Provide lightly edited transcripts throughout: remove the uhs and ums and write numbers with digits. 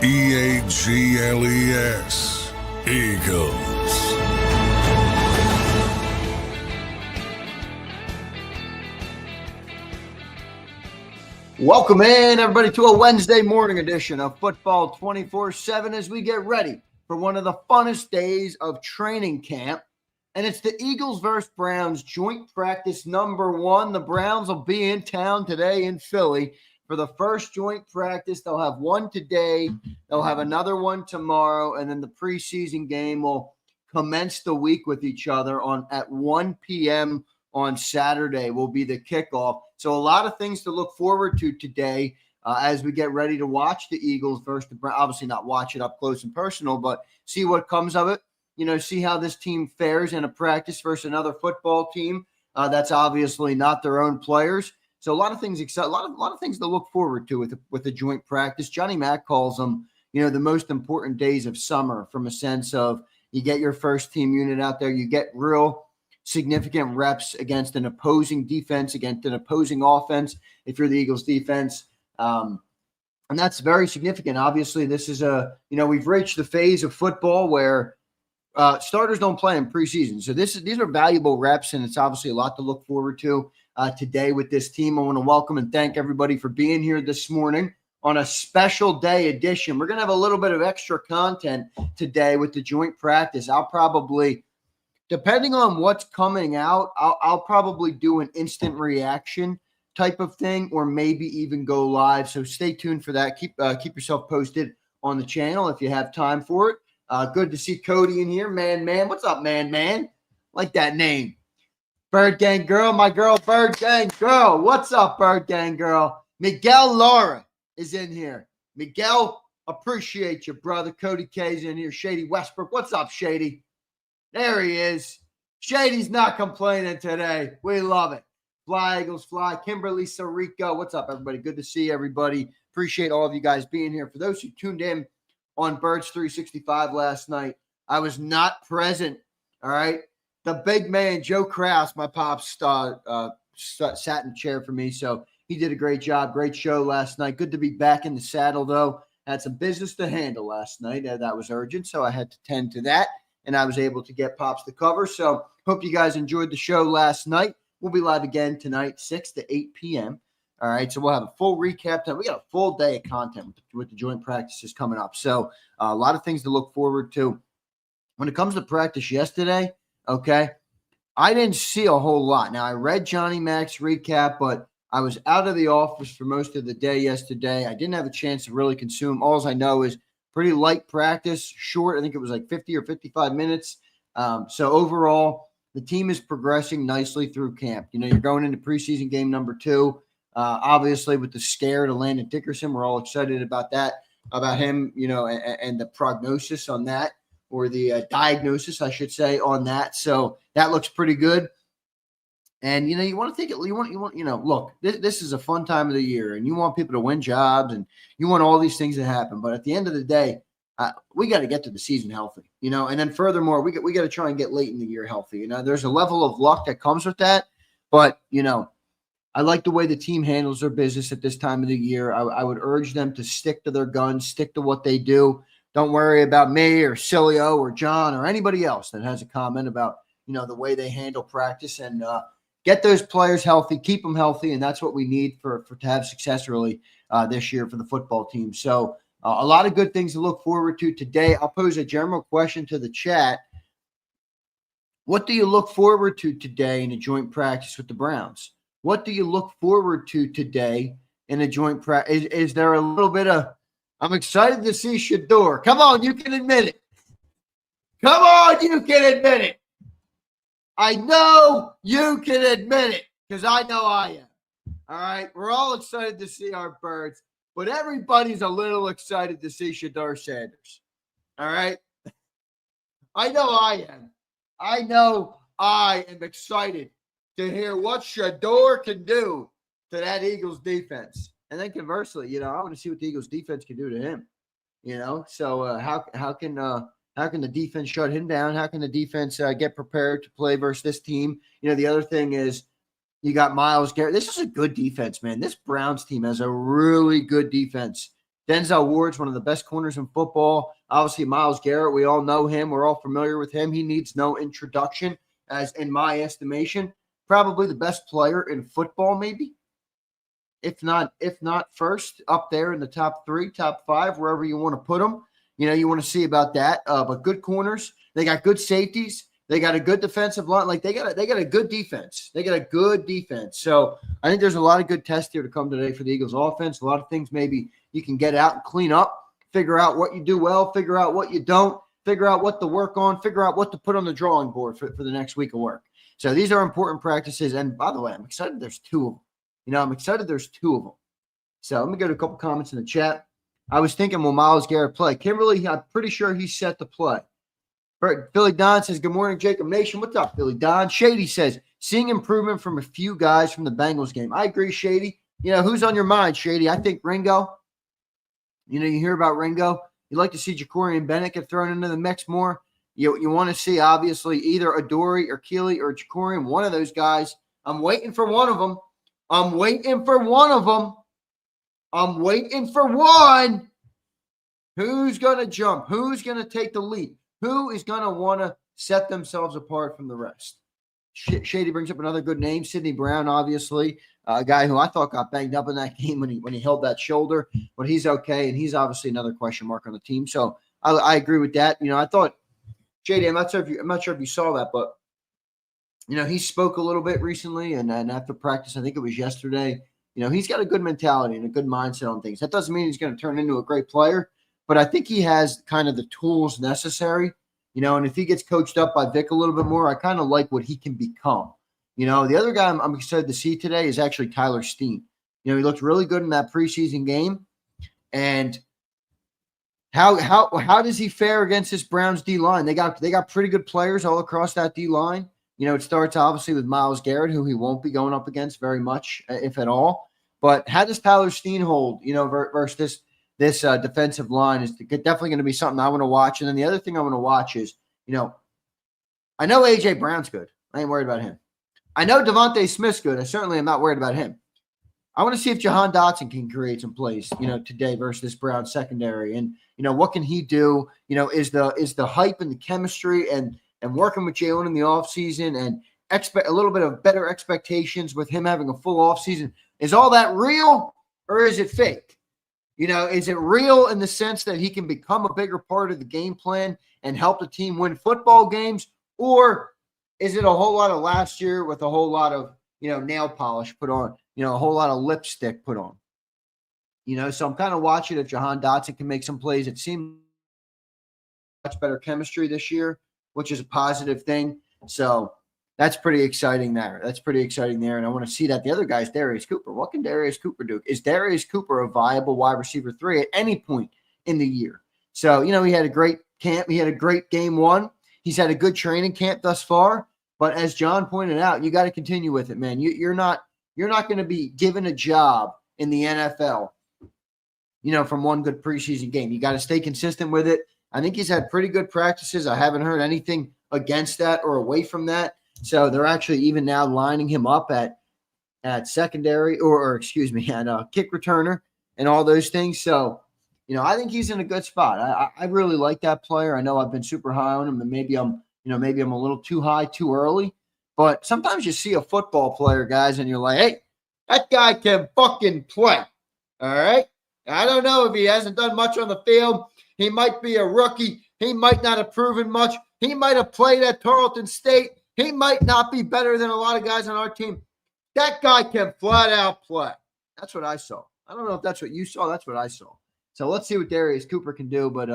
EAGLES, Eagles. Welcome in, everybody, to a Wednesday morning edition of Football 24/7 as we get ready for one of the funnest days of training camp. And it's the Eagles versus Browns joint practice number 1. The Browns will be in town today in Philly for the first joint practice. They'll have one today. They'll have another one tomorrow. And then the preseason game will commence the week with each other at 1 p.m. on Saturday will be the kickoff. So a lot of things to look forward to today as we get ready to watch the Eagles versus the Browns. Obviously not watch it up close and personal, but see what comes of it. You know, see how this team fares in a practice versus another football team that's obviously not their own players. So a lot of things a lot of things to look forward to with the joint practice. Johnny Mack calls them, the most important days of summer, from a sense of you get your first team unit out there, you get real significant reps against an opposing defense, against an opposing offense, if you're the Eagles defense. And that's very significant. Obviously, this is we've reached the phase of football where starters don't play in preseason. So these are valuable reps, and it's obviously a lot to look forward to today with this team. I want to welcome and thank everybody for being here this morning on a special day edition. We're going to have a little bit of extra content today with the joint practice. I'll probably, depending on what's coming out, I'll probably do an instant reaction type of thing, or maybe even go live. So stay tuned for that. Keep yourself posted on the channel if you have time for it. Good to see Cody in here. Man. What's up, man? Like that name. Bird Gang Girl, my girl, Bird Gang Girl. What's up, Bird Gang Girl? Miguel Lara is in here. Miguel, appreciate you, brother. Cody K's in here. Shady Westbrook. What's up, Shady? There he is. Shady's not complaining today. We love it. Fly, Eagles, fly. Kimberly Sarico. What's up, everybody? Good to see everybody. Appreciate all of you guys being here. For those who tuned in on Birds 365 last night, I was not present, all right? The big man, Joe Krause, my pops, sat in the chair for me, so he did a great job. Great show last night. Good to be back in the saddle, though. Had some business to handle last night. That was urgent, so I had to tend to that, and I was able to get Pops the cover. So hope you guys enjoyed the show last night. We'll be live again tonight, 6 to 8 p.m. All right, so we'll have a full recap. We got a full day of content with the joint practices coming up. So a lot of things to look forward to. When it comes to practice yesterday, okay, I didn't see a whole lot. Now, I read Johnny Mack's recap, but I was out of the office for most of the day yesterday. I didn't have a chance to really consume. All I know is pretty light practice, short. I think it was like 50 or 55 minutes. So overall, the team is progressing nicely through camp. You're going into preseason game number 2. Obviously, with the scare to Landon Dickerson, we're all excited about that, about him, and the prognosis on that, or the diagnosis, I should say, on that. So that looks pretty good. And, you want to think it, look, this is a fun time of the year, and you want people to win jobs, and you want all these things to happen. But at the end of the day, we got to get to the season healthy, and then furthermore, we got to try and get late in the year healthy. There's a level of luck that comes with that. But, I like the way the team handles their business at this time of the year. I would urge them to stick to their guns, stick to what they do. Don't worry about me or Cilio or John or anybody else that has a comment about, the way they handle practice, and get those players healthy, keep them healthy. And that's what we need to have success really this year for the football team. So a lot of good things to look forward to today. I'll pose a general question to the chat. What do you look forward to today in a joint practice with the Browns? What do you look forward to today in a joint practice? Is there a little bit of, I'm excited to see Shador. Come on, you can admit it. Come on, you can admit it. I know you can admit it, because I know I am. All right, we're all excited to see our birds, but everybody's a little excited to see Shador Sanders. All right? I know I am. I know I am excited to hear what Shador can do to that Eagles defense. And then conversely, I want to see what the Eagles defense can do to him. So how can the defense shut him down? How can the defense get prepared to play versus this team? The other thing is you got Myles Garrett. This is a good defense, man. This Browns team has a really good defense. Denzel Ward's one of the best corners in football. Obviously, Myles Garrett, we all know him. We're all familiar with him. He needs no introduction, as in my estimation, probably the best player in football, maybe. If not first, up there in the top 3, top 5, wherever you want to put them. You want to see about that. But good corners. They got good safeties. They got a good defensive line. Like they got a good defense. They got a good defense. So I think there's a lot of good tests here to come today for the Eagles offense. A lot of things maybe you can get out and clean up, figure out what you do well, figure out what you don't, figure out what to work on, figure out what to put on the drawing board for the next week of work. So these are important practices. And by the way, I'm excited there's 2 of them. I'm excited there's 2 of them. So let me go to a couple comments in the chat. I was thinking, will Myles Garrett play? Kimberly, I'm pretty sure he's set to play. Billy Don says, good morning, Jacob Nation. What's up, Billy Don? Shady says, seeing improvement from a few guys from the Bengals game. I agree, Shady. Who's on your mind, Shady? I think Ringo. You hear about Ringo. You'd like to see Ja'Cory Bennett get thrown into the mix more. You want to see, obviously, either Adoree or Keeley or Ja'Cory, one of those guys. I'm waiting for one of them. I'm waiting for one. Who's going to jump? Who's going to take the leap? Who is going to want to set themselves apart from the rest? Shady brings up another good name, Sidney Brown, obviously, a guy who I thought got banged up in that game when he held that shoulder, but he's okay, and he's obviously another question mark on the team. So I agree with that. I thought, Shady, I'm not sure if you saw that, but he spoke a little bit recently, and after practice, I think it was yesterday. He's got a good mentality and a good mindset on things. That doesn't mean he's going to turn into a great player, but I think he has kind of the tools necessary, and if he gets coached up by Vic a little bit more, I kind of like what he can become. The other guy I'm excited to see today is actually Tyler Steen. He looked really good in that preseason game. And how does he fare against this Browns D-line? They got pretty good players all across that D-line. It starts obviously with Myles Garrett, who he won't be going up against very much, if at all. But how does Tyler Steen hold, versus this defensive line is definitely going to be something I want to watch. And then the other thing I want to watch is, I know A.J. Brown's good. I ain't worried about him. I know Devontae Smith's good. I certainly am not worried about him. I want to see if Jahan Dotson can create some plays, today versus this Brown secondary. And, what can he do? Is the hype and the chemistry and working with Jalen in the offseason and expect a little bit of better expectations with him having a full offseason. Is all that real or is it fake? Is it real in the sense that he can become a bigger part of the game plan and help the team win football games? Or is it a whole lot of last year with a whole lot of, nail polish put on, a whole lot of lipstick put on? So I'm kind of watching if Jahan Dotson can make some plays. It seemed much better chemistry this year, which is a positive thing. So that's pretty exciting there. And I want to see that. The other guy is Darius Cooper. What can Darius Cooper do? Is Darius Cooper a viable wide receiver 3 at any point in the year? So, he had a great camp. He had a great game 1. He's had a good training camp thus far. But as John pointed out, you got to continue with it, man. You're not going to be given a job in the NFL, from one good preseason game. You got to stay consistent with it. I think he's had pretty good practices. I haven't heard anything against that or away from that. So they're actually even now lining him up at secondary or at kick returner and all those things. So, I think he's in a good spot. I really like that player. I know I've been super high on him, and maybe I'm a little too high too early. But sometimes you see a football player, guys, and you're like, hey, that guy can fucking play. All right? I don't know if he hasn't done much on the field. He might be a rookie. He might not have proven much. He might have played at Tarleton State. He might not be better than a lot of guys on our team. That guy can flat out play. That's what I saw. I don't know if that's what you saw. That's what I saw. So let's see what Darius Cooper can do. But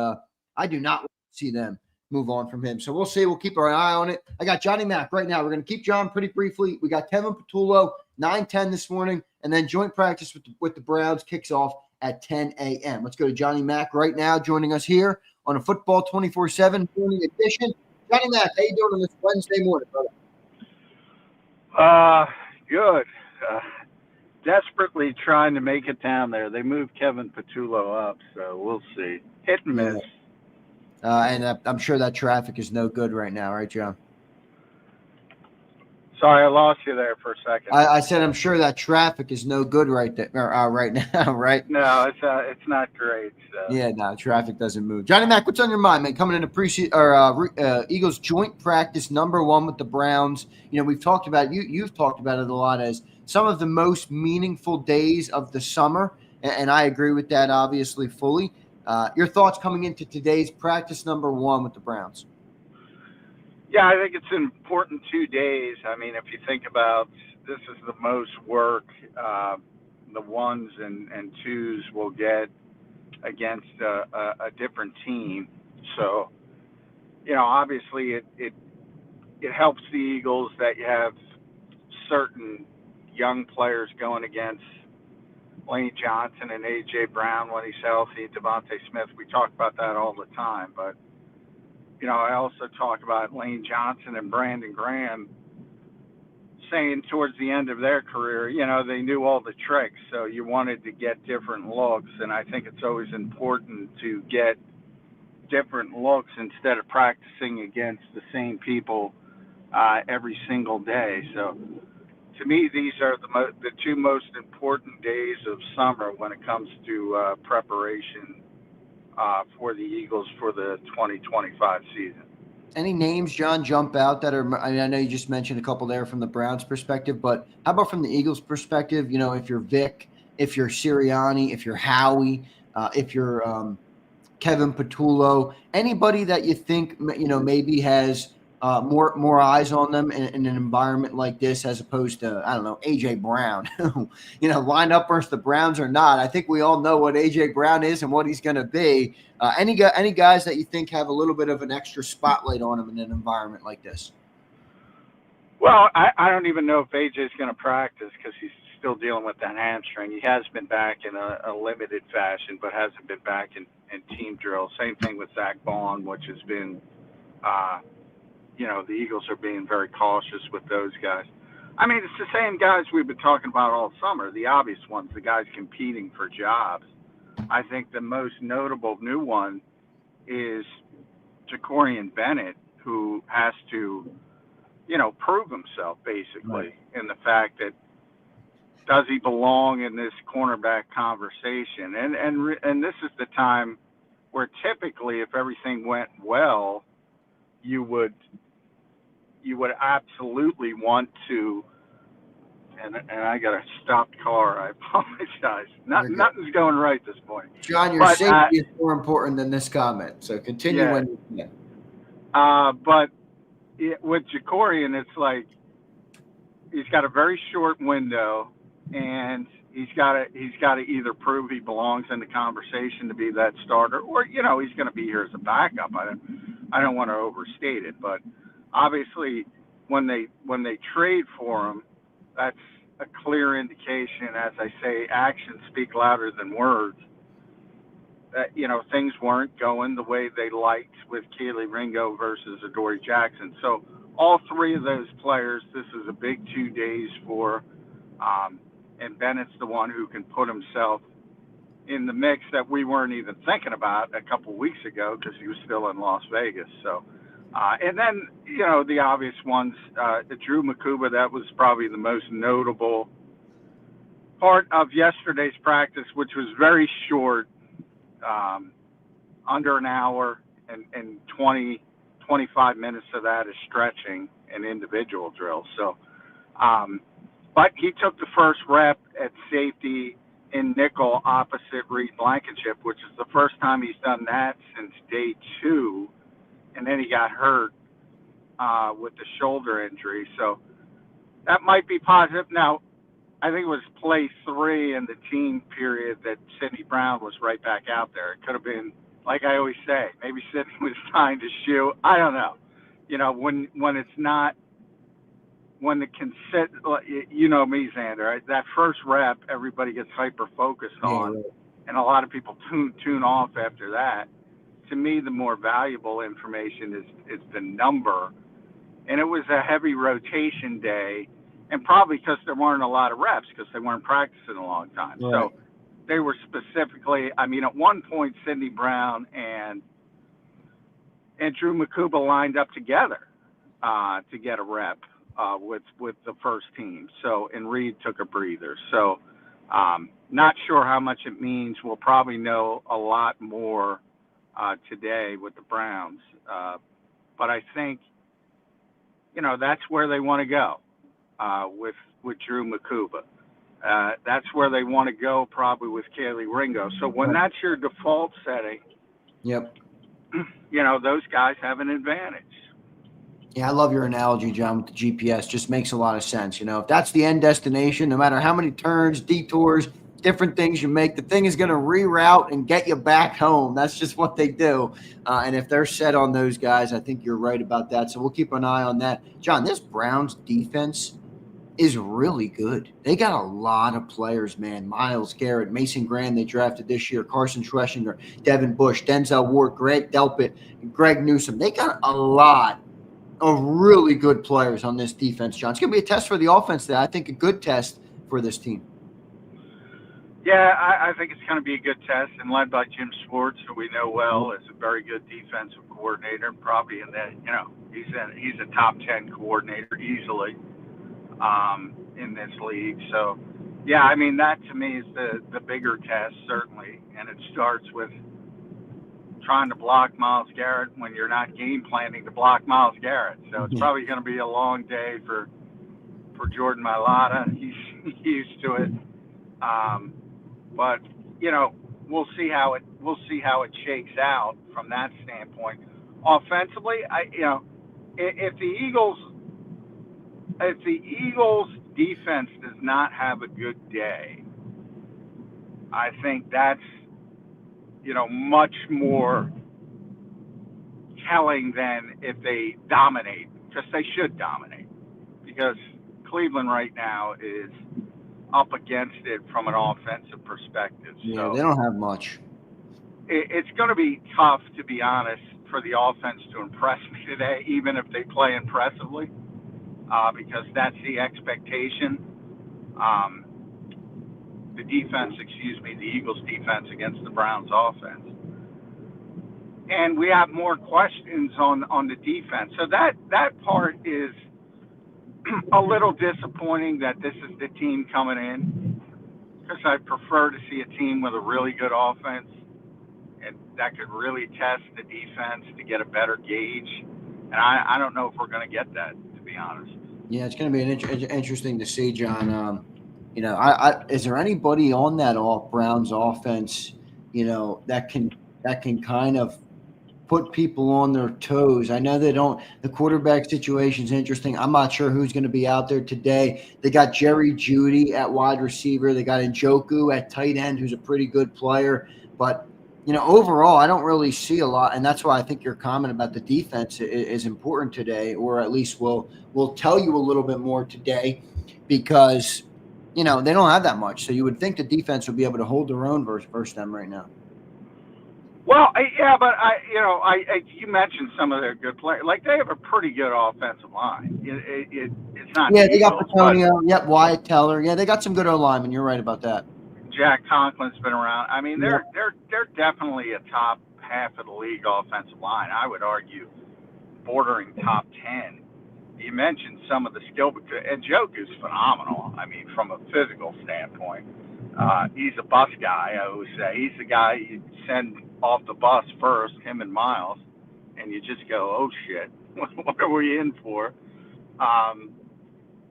I do not want to see them move on from him. So we'll see. We'll keep our eye on it. I got Johnny Mack right now. We're going to keep John pretty briefly. We got Kevin Patullo, 9:10 this morning. And then joint practice with the Browns kicks off at 10 a.m. Let's go to Johnny Mack right now, joining us here on a Football 24/7 morning edition. Johnny Mack, how you doing on this Wednesday morning, brother? Good. Desperately trying to make it down there. They moved Kevin Patullo up, so we'll see. Hit and miss. And I'm sure that traffic is no good right now, right, John? Sorry, I lost you there for a second. I said I'm sure that traffic is no good right there, right now, right? No, it's not great. So. Yeah, no, traffic doesn't move. Johnny Mac, what's on your mind, man? Coming into Eagles joint practice #1 with the Browns. You know, we've talked about you've talked about it a lot as some of the most meaningful days of the summer, and I agree with that obviously fully. Your thoughts coming into today's practice #1 with the Browns? Yeah, I think it's an important 2 days. I mean, if you think about this is the most work the ones and twos will get against a different team. So, you know, obviously it helps the Eagles that you have certain young players going against Lane Johnson and A.J. Brown when he's healthy, Devontae Smith. We talk about that all the time. But, you know, I also talk about Lane Johnson and Brandon Graham saying towards the end of their career, you know, they knew all the tricks, so you wanted to get different looks. And I think it's always important to get different looks instead of practicing against the same people every single day. So to me, these are the 2 most important days of summer when it comes to preparation for the Eagles for the 2025 season. Any names, John, jump out that are? I mean, I know you just mentioned a couple there from the Browns' perspective, but how about from the Eagles' perspective? You know, if you're Vic, if you're Sirianni, if you're Howie, if you're Kevin Patullo, anybody that you think, you know, maybe has more eyes on them in an environment like this, as opposed to, I don't know, A.J. Brown, you know, lined up versus the Browns or not. I think we all know what A.J. Brown is and what he's going to be. Any guys that you think have a little bit of an extra spotlight on him in an environment like this? Well, I don't even know if A.J. is going to practice because he's still dealing with that hamstring. He has been back in a limited fashion, but hasn't been back in team drill. Same thing with Zach Bond, which has been you know, the Eagles are being very cautious with those guys. I mean, it's the same guys we've been talking about all summer, the obvious ones, the guys competing for jobs. I think the most notable new one is Jacorian Bennett, who has to, you know, prove himself basically in the fact that does he belong in this cornerback conversation? And this is the time where typically if everything went well, you would absolutely want to, and I got a stopped car. I apologize. Nothing's going right this morning. John, your safety is more important than this comment, so continue when you can. But with Jacorian, it's like he's got a very short window, and he's got to either prove he belongs in the conversation to be that starter, or, you know, he's going to be here as a backup. I don't want to overstate it, but obviously when they trade for him, that's a clear indication. As I say, actions speak louder than words. That, you know, things weren't going the way they liked with Keely Ringo versus Adoree Jackson. So all 3 of those players, this is a big 2 days for, and Bennett's the one who can put himself in the mix that we weren't even thinking about a couple weeks ago because he was still in Las Vegas. So, and then, you know, the obvious ones, Drew Makuba, that was probably the most notable part of yesterday's practice, which was very short, under an hour, and 25 minutes of that is stretching and individual drills. So, but he took the first rep at safety in nickel opposite Reed Blankenship, which is the first time he's done that since day 2. And then he got hurt with the shoulder injury. So that might be positive. Now, I think it was play 3 in the team period that Sidney Brown was right back out there. It could have been, like I always say, maybe Sidney was tying his shoe. I don't know. You know, when it's not, when the you know me, Zander, right? That first rep, everybody gets hyper-focused on, and a lot of people tune off after that. To me, the more valuable information is the number. And it was a heavy rotation day, and probably because there weren't a lot of reps because they weren't practicing a long time. Right. So they were specifically, I mean, at one point, Sidney Brown and Drew Makuba lined up together to get a rep with the first team. So, and Reed took a breather. So, not sure how much it means. We'll probably know a lot more today with the Browns. But I think, that's where they want to go with Drew Makuba. That's where they want to go probably with Kaylee Ringo. So when that's your default setting, yep, those guys have an advantage. Yeah, I love your analogy, John, with the GPS. Just makes a lot of sense. If that's the end destination, no matter how many turns, detours, different things you make, the thing is going to reroute and get you back home. That's just what they do. And if they're set on those guys, I think you're right about that. So we'll keep an eye on that. John, this Browns defense is really good. They got a lot of players, man. Myles Garrett, Mason Graham they drafted this year, Carson Schwarzenegger, Devin Bush, Denzel Ward, Greg Delpit, and Greg Newsome. They got a lot of really good players on this defense, John. It's going to be a test for the offense today. I think a good test for this team. Yeah, I think it's going to be a good test, and led by Jim Schwartz, who we know well is a very good defensive coordinator, probably in that, he's a top 10 coordinator easily in this league. So, yeah, I mean, that to me is the bigger test, certainly, and it starts with trying to block Myles Garrett when you're not game planning to block Myles Garrett. So it's probably going to be a long day for Jordan Mailata. He's used to it. But we'll see how it shakes out from that standpoint. Offensively, if the Eagles defense does not have a good day, I think that's much more telling than if they dominate, because they should dominate, because Cleveland right now is up against it from an offensive perspective. Yeah, so they don't have much. It's going to be tough, to be honest, for the offense to impress me today, even if they play impressively, because that's the expectation. The Eagles defense against the Browns offense. And we have more questions on the defense. So that part is a little disappointing that this is the team coming in, because I prefer to see a team with a really good offense and that could really test the defense to get a better gauge. And I don't know if we're going to get that, to be honest. Yeah, it's going to be interesting to see, John. Is there anybody on that Browns offense, that can kind of put people on their toes? I know the quarterback situation is interesting. I'm not sure who's going to be out there today. They got Jerry Jeudy at wide receiver. They got Njoku at tight end, who's a pretty good player. But, overall, I don't really see a lot. And that's why I think your comment about the defense is important today, or at least will tell you a little bit more today, because, they don't have that much. So you would think the defense would be able to hold their own versus them right now. Well, yeah, but you mentioned some of their good players. Like, they have a pretty good offensive line. It's not. Yeah, they got Petonio. Yep, Wyatt Teller. Yeah, they got some good O-linemen. You're right about that. Jack Conklin's been around. I mean, they're definitely a top half of the league offensive line. I would argue bordering top 10. You mentioned some of the skill, and Njoku's phenomenal. I mean, from a physical standpoint, he's a bus guy. I always say he's the guy you send off the bus first, him and Myles, and you just go, oh shit, what are we in for?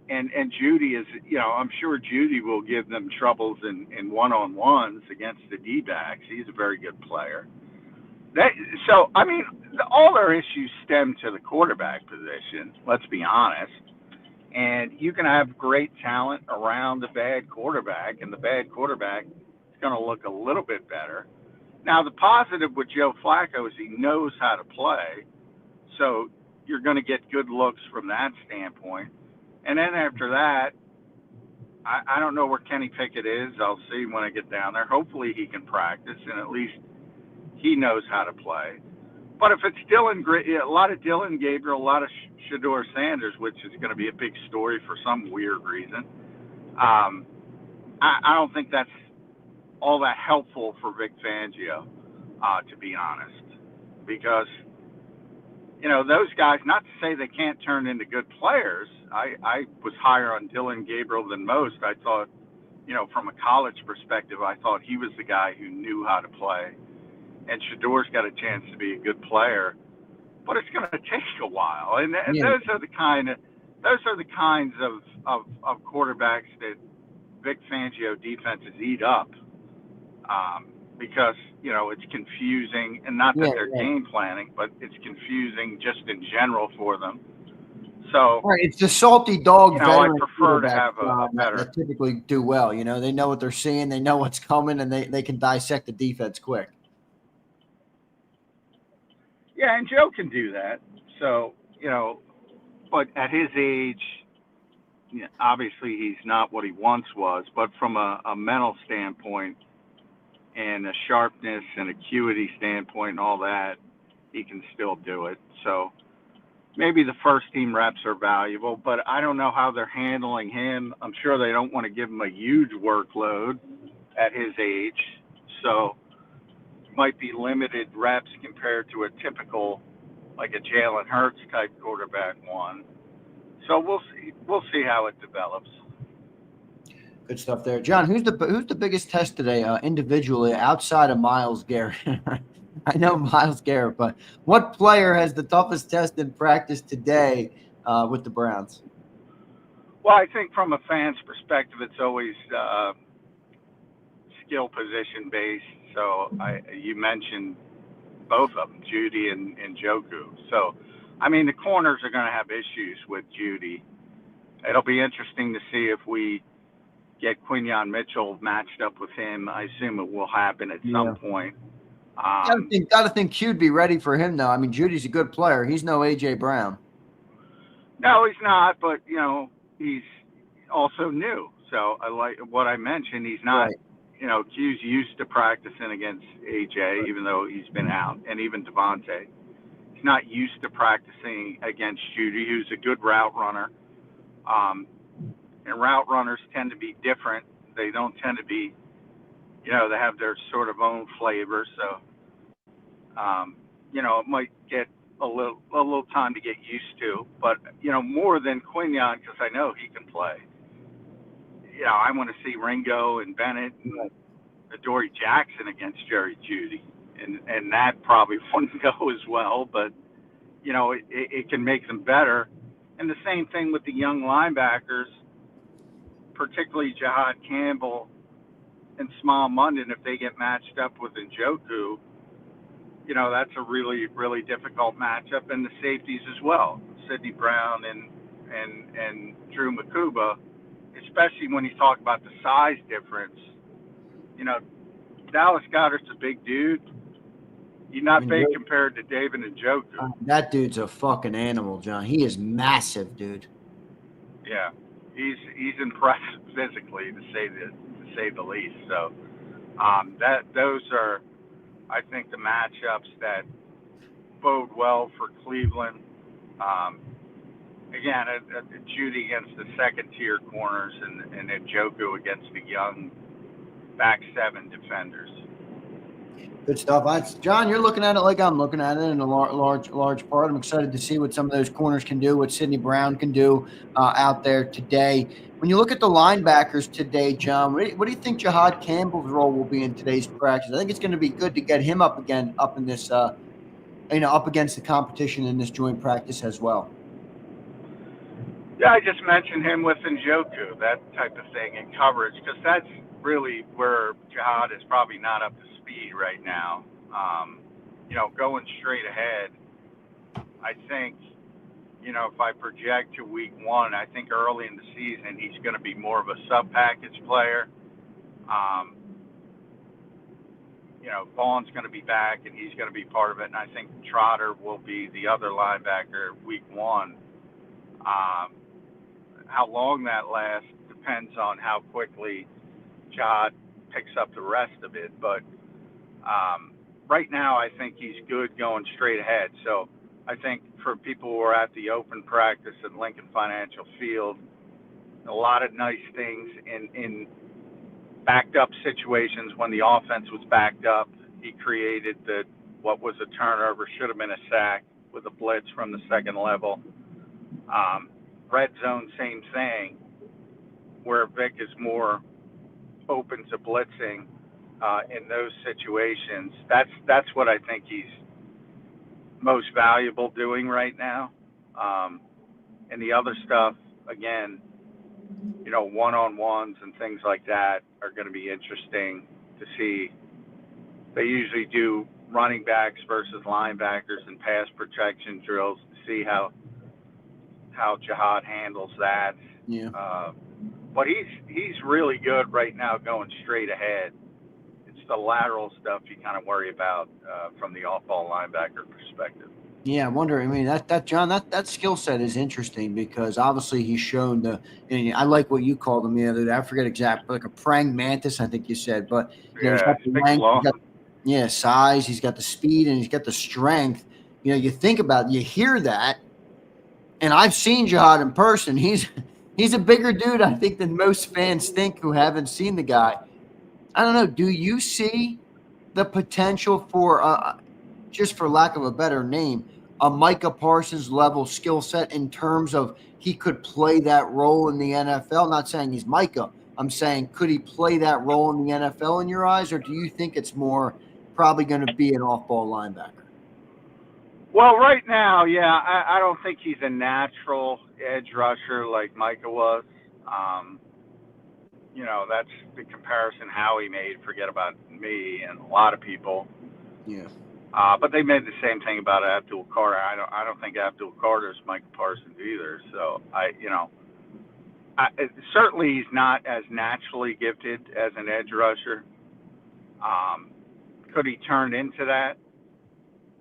And Jeudy is, I'm sure Jeudy will give them troubles in one-on-ones against the D-backs. He's a very good player. So, I mean, all their issues stem to the quarterback position, let's be honest. And you can have great talent around the bad quarterback, and the bad quarterback is going to look a little bit better. Now, the positive with Joe Flacco is he knows how to play, so you're going to get good looks from that standpoint. And then after that, I don't know where Kenny Pickett is. I'll see when I get down there. Hopefully he can practice, and at least he knows how to play. But if it's a lot of Dylan Gabriel, a lot of Shedeur Sanders, which is going to be a big story for some weird reason, I don't think that's all that helpful for Vic Fangio, to be honest, because those guys, not to say they can't turn into good players. I was higher on Dylan Gabriel than most. I thought, from a college perspective, I thought he was the guy who knew how to play. And Shador's got a chance to be a good player, but it's going to take a while. And those are the kinds of quarterbacks that Vic Fangio defenses eat up, because it's confusing, and not that they're game planning, but it's confusing just in general for them. So right, it's the salty dog. I prefer to have a better. That typically do well. They know what they're seeing, they know what's coming, and they can dissect the defense quick. Yeah, and Joe can do that. So but at his age, obviously he's not what he once was. But from a mental standpoint, and a sharpness and acuity standpoint and all that, he can still do it. So maybe the first team reps are valuable, but I don't know how they're handling him. I'm sure they don't want to give him a huge workload at his age. So might be limited reps compared to a typical, like a Jalen Hurts type quarterback one. So we'll see how it develops. Good stuff there, John. Who's the biggest test today, individually, outside of Myles Garrett? I know Myles Garrett, but what player has the toughest test in practice today with the Browns? Well, I think from a fan's perspective, it's always skill position based. So you mentioned both of them, Judy and Njoku. So, the corners are going to have issues with Judy. It'll be interesting to see if we get Quinyon Mitchell matched up with him. I assume it will happen at some point. Gotta think Q'd be ready for him, though. Judy's a good player. He's no A.J. Brown. No, he's not, but, he's also new. So I like what I mentioned. He's not, Q's used to practicing against A.J., even though he's been out, and even Devontae. He's not used to practicing against Judy, who's a good route runner. And route runners tend to be different. They don't tend to be, they have their sort of own flavor. So, it might get a little time to get used to. But, more than Quinyon, because I know he can play. I want to see Ringo and Bennett and Adoree Jackson against Jerry Jeudy. And that probably wouldn't go as well. But, it can make them better. And the same thing with the young linebackers, particularly Jahad Campbell and Small Munden. If they get matched up with Njoku, that's a really, really difficult matchup. And the safeties as well, Sidney Brown and Drew Makuba, especially when you talk about the size difference. Dallas Goedert's a big dude. He's not big compared to David Njoku. That dude's a fucking animal, John. He is massive, dude. Yeah. He's impressive physically, to say the least. So those are, I think, the matchups that bode well for Cleveland. Again, Judy against the second tier corners, and Njoku against the young back seven defenders. Good stuff. John, you're looking at it like I'm looking at it in a large part. I'm excited to see what some of those corners can do, what Sidney Brown can do out there today. When you look at the linebackers today, John, what do you think Jahad Campbell's role will be in today's practice? I think it's going to be good to get him up in this, up against the competition in this joint practice as well. Yeah, I just mentioned him with Njoku, that type of thing in coverage, because that's really where Jahad is probably not up to speed right now. Going straight ahead, I think, if I project to week one, I think early in the season he's going to be more of a sub-package player. Vaughn's going to be back, and he's going to be part of it, and I think Trotter will be the other linebacker week one. How long that lasts depends on how quickly Jahad picks up the rest of it, but right now I think he's good going straight ahead. So I think for people who are at the open practice at Lincoln Financial Field, a lot of nice things in backed up situations. When the offense was backed up, he created what was a turnover, should have been a sack, with a blitz from the second level. Red zone, same thing, where Vic is more open to blitzing in those situations. That's what I think he's most valuable doing right now. And the other stuff, again, one-on-ones and things like that are going to be interesting to see. They usually do running backs versus linebackers and pass protection drills to see how Jihad handles that. Yeah. But he's really good right now going straight ahead. It's the lateral stuff you kind of worry about from the off-ball linebacker perspective. Yeah, I wonder. I mean, that John, that skill set is interesting because obviously he's shown I like what you called him the other day. I forget exactly, like a praying mantis, I think you said. But he's got the length, size, he's got the speed, and he's got the strength. You think about, you hear that, and I've seen Jihad in person. He's a bigger dude, I think, than most fans think who haven't seen the guy. I don't know. Do you see the potential for just for lack of a better name, a Micah Parsons level skill set in terms of he could play that role in the NFL? Not saying he's Micah. I'm saying, could he play that role in the NFL in your eyes, or do you think it's more probably going to be an off-ball linebacker? Well, right now, yeah, I don't think he's a natural edge rusher like Micah was. That's the comparison Howie made. Forget about me and a lot of people. Yeah. But they made the same thing about Abdul Carter. I don't think Abdul Carter is Micah Parsons either. So certainly he's not as naturally gifted as an edge rusher. Could he turn into that?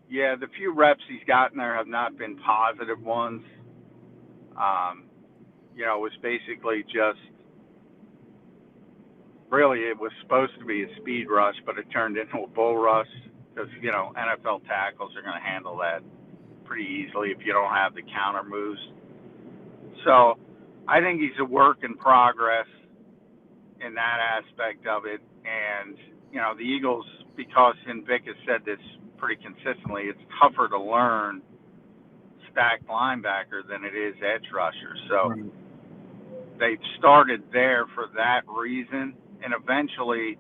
Yeah, the few reps he's gotten there have not been positive ones. It was basically just really it was supposed to be a speed rush, but it turned into a bull rush. Because, NFL tackles are going to handle that pretty easily if you don't have the counter moves. So I think he's a work in progress in that aspect of it. And, the Eagles, because Vic has said this pretty consistently, it's tougher to learn stacked linebacker than it is edge rusher. So they started there for that reason. And eventually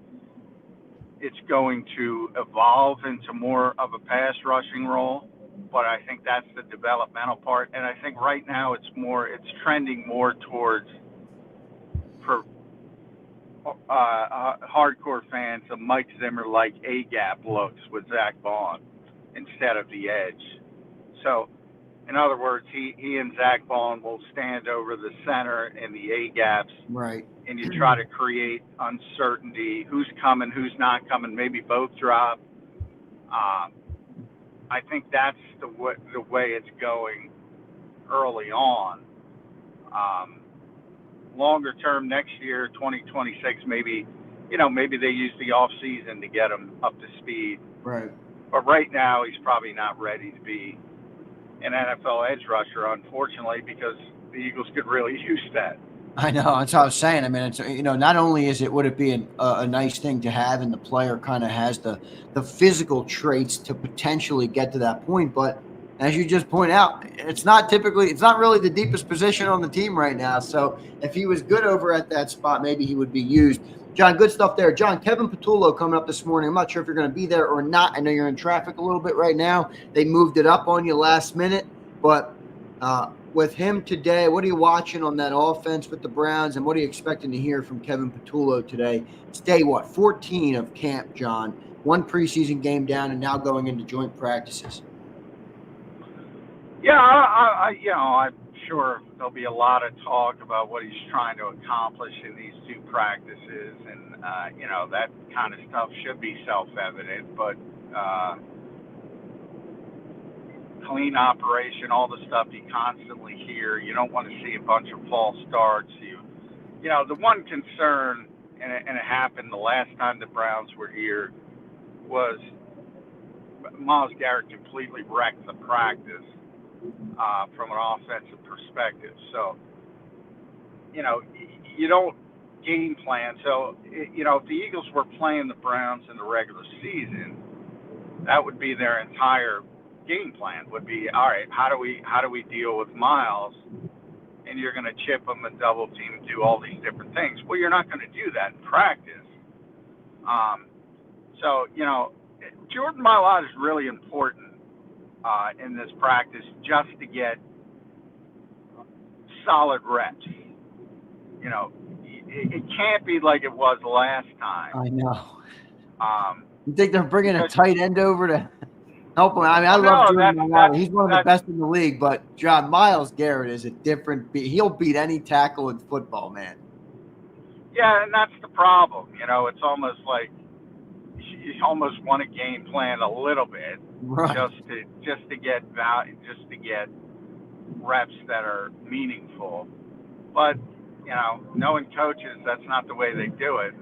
it's going to evolve into more of a pass rushing role, but I think that's the developmental part. And I think right now it's trending more towards, for hardcore fans, of Mike Zimmer like A-gap looks with Zach Bond instead of the edge. So, in other words, he and Zach Bond will stand over the center in the A-gaps. Right. And you try to create uncertainty, who's coming, who's not coming, maybe both drop. I think that's the way it's going early on. Longer term, next year, 2026, maybe they use the off season to get him up to speed. Right. But right now, he's probably not ready to be an NFL edge rusher, unfortunately, because the Eagles could really use that. I know. That's what I was saying. I mean, it's, not only would it be a nice thing to have, and the player kind of has the physical traits to potentially get to that point, but as you just point out, it's not really the deepest position on the team right now. So if he was good over at that spot, maybe he would be used. John, good stuff there. John, Kevin Patullo coming up this morning. I'm not sure if you're going to be there or not. I know you're in traffic a little bit right now. They moved it up on you last minute, but with him today, what are you watching on that offense with the Browns, and what are you expecting to hear from Kevin Patullo today? It's day 14 of camp, John. One preseason game down, and now going into joint practices. Yeah, I'm sure there'll be a lot of talk about what he's trying to accomplish in these two practices, and that kind of stuff should be self-evident, but clean operation, all the stuff you constantly hear. You don't want to see a bunch of false starts. The one concern, and it happened the last time the Browns were here, was Myles Garrett completely wrecked the practice from an offensive perspective. So, you don't game plan. So, if the Eagles were playing the Browns in the regular season, that would be their entire game plan would be, all right, how do we deal with Miles? And you're going to chip him and double team and do all these different things. Well, you're not going to do that in practice. So, Jordan Mailata is really important in this practice just to get solid reps. It can't be like it was last time. I know. You think they're bringing a tight end over to help him? I mean, I love Jordan Mailata. He's one of the best in the league, but John Myles Garrett is a different beat. He'll beat any tackle in football, man. Yeah, and that's the problem. It's almost like you almost want to game plan a little bit, right, just to get value, just to get reps that are meaningful. But knowing coaches, that's not the way they do it.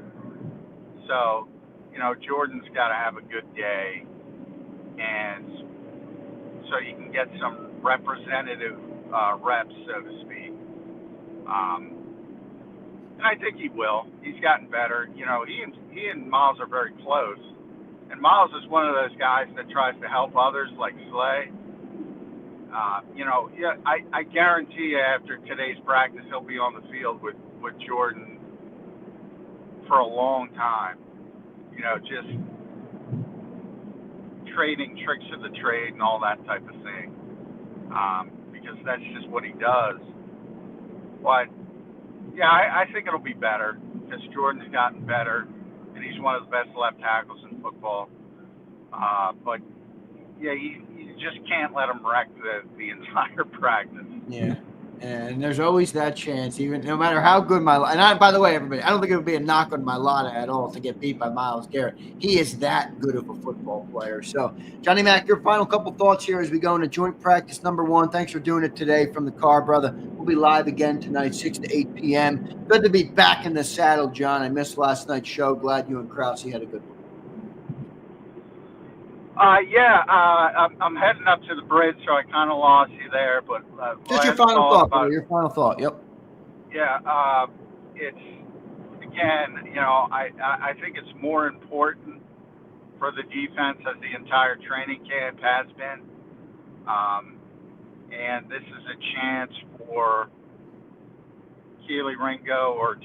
So, Jordan's got to have a good day, and so you can get some representative reps, so to speak. And I think he will. He's gotten better. He and Miles are very close. And Miles is one of those guys that tries to help others, like Slay. I guarantee you after today's practice, he'll be on the field with Jordan for a long time. Just trading tricks of the trade and all that type of thing, because that's just what he does. But, yeah, I think it'll be better because Jordan's gotten better, and he's one of the best left tackles in football. But, yeah, you just can't let him wreck the entire practice. Yeah. And there's always that chance, even no matter how good by the way, everybody, I don't think it would be a knock on Mailata at all to get beat by Myles Garrett. He is that good of a football player. So, Johnny Mac, your final couple thoughts here as we go into joint practice number 1. Thanks for doing it today from the car, brother. We'll be live again tonight, 6 to 8 p.m. Good to be back in the saddle, John. I missed last night's show. Glad you and Krause had a good one. I'm heading up to the bridge, so I kind of lost you there. But just your final thought, brother. Your final thought. Yep. Yeah, it's again, I think it's more important for the defense as the entire training camp has been, and this is a chance for Keely Ringo or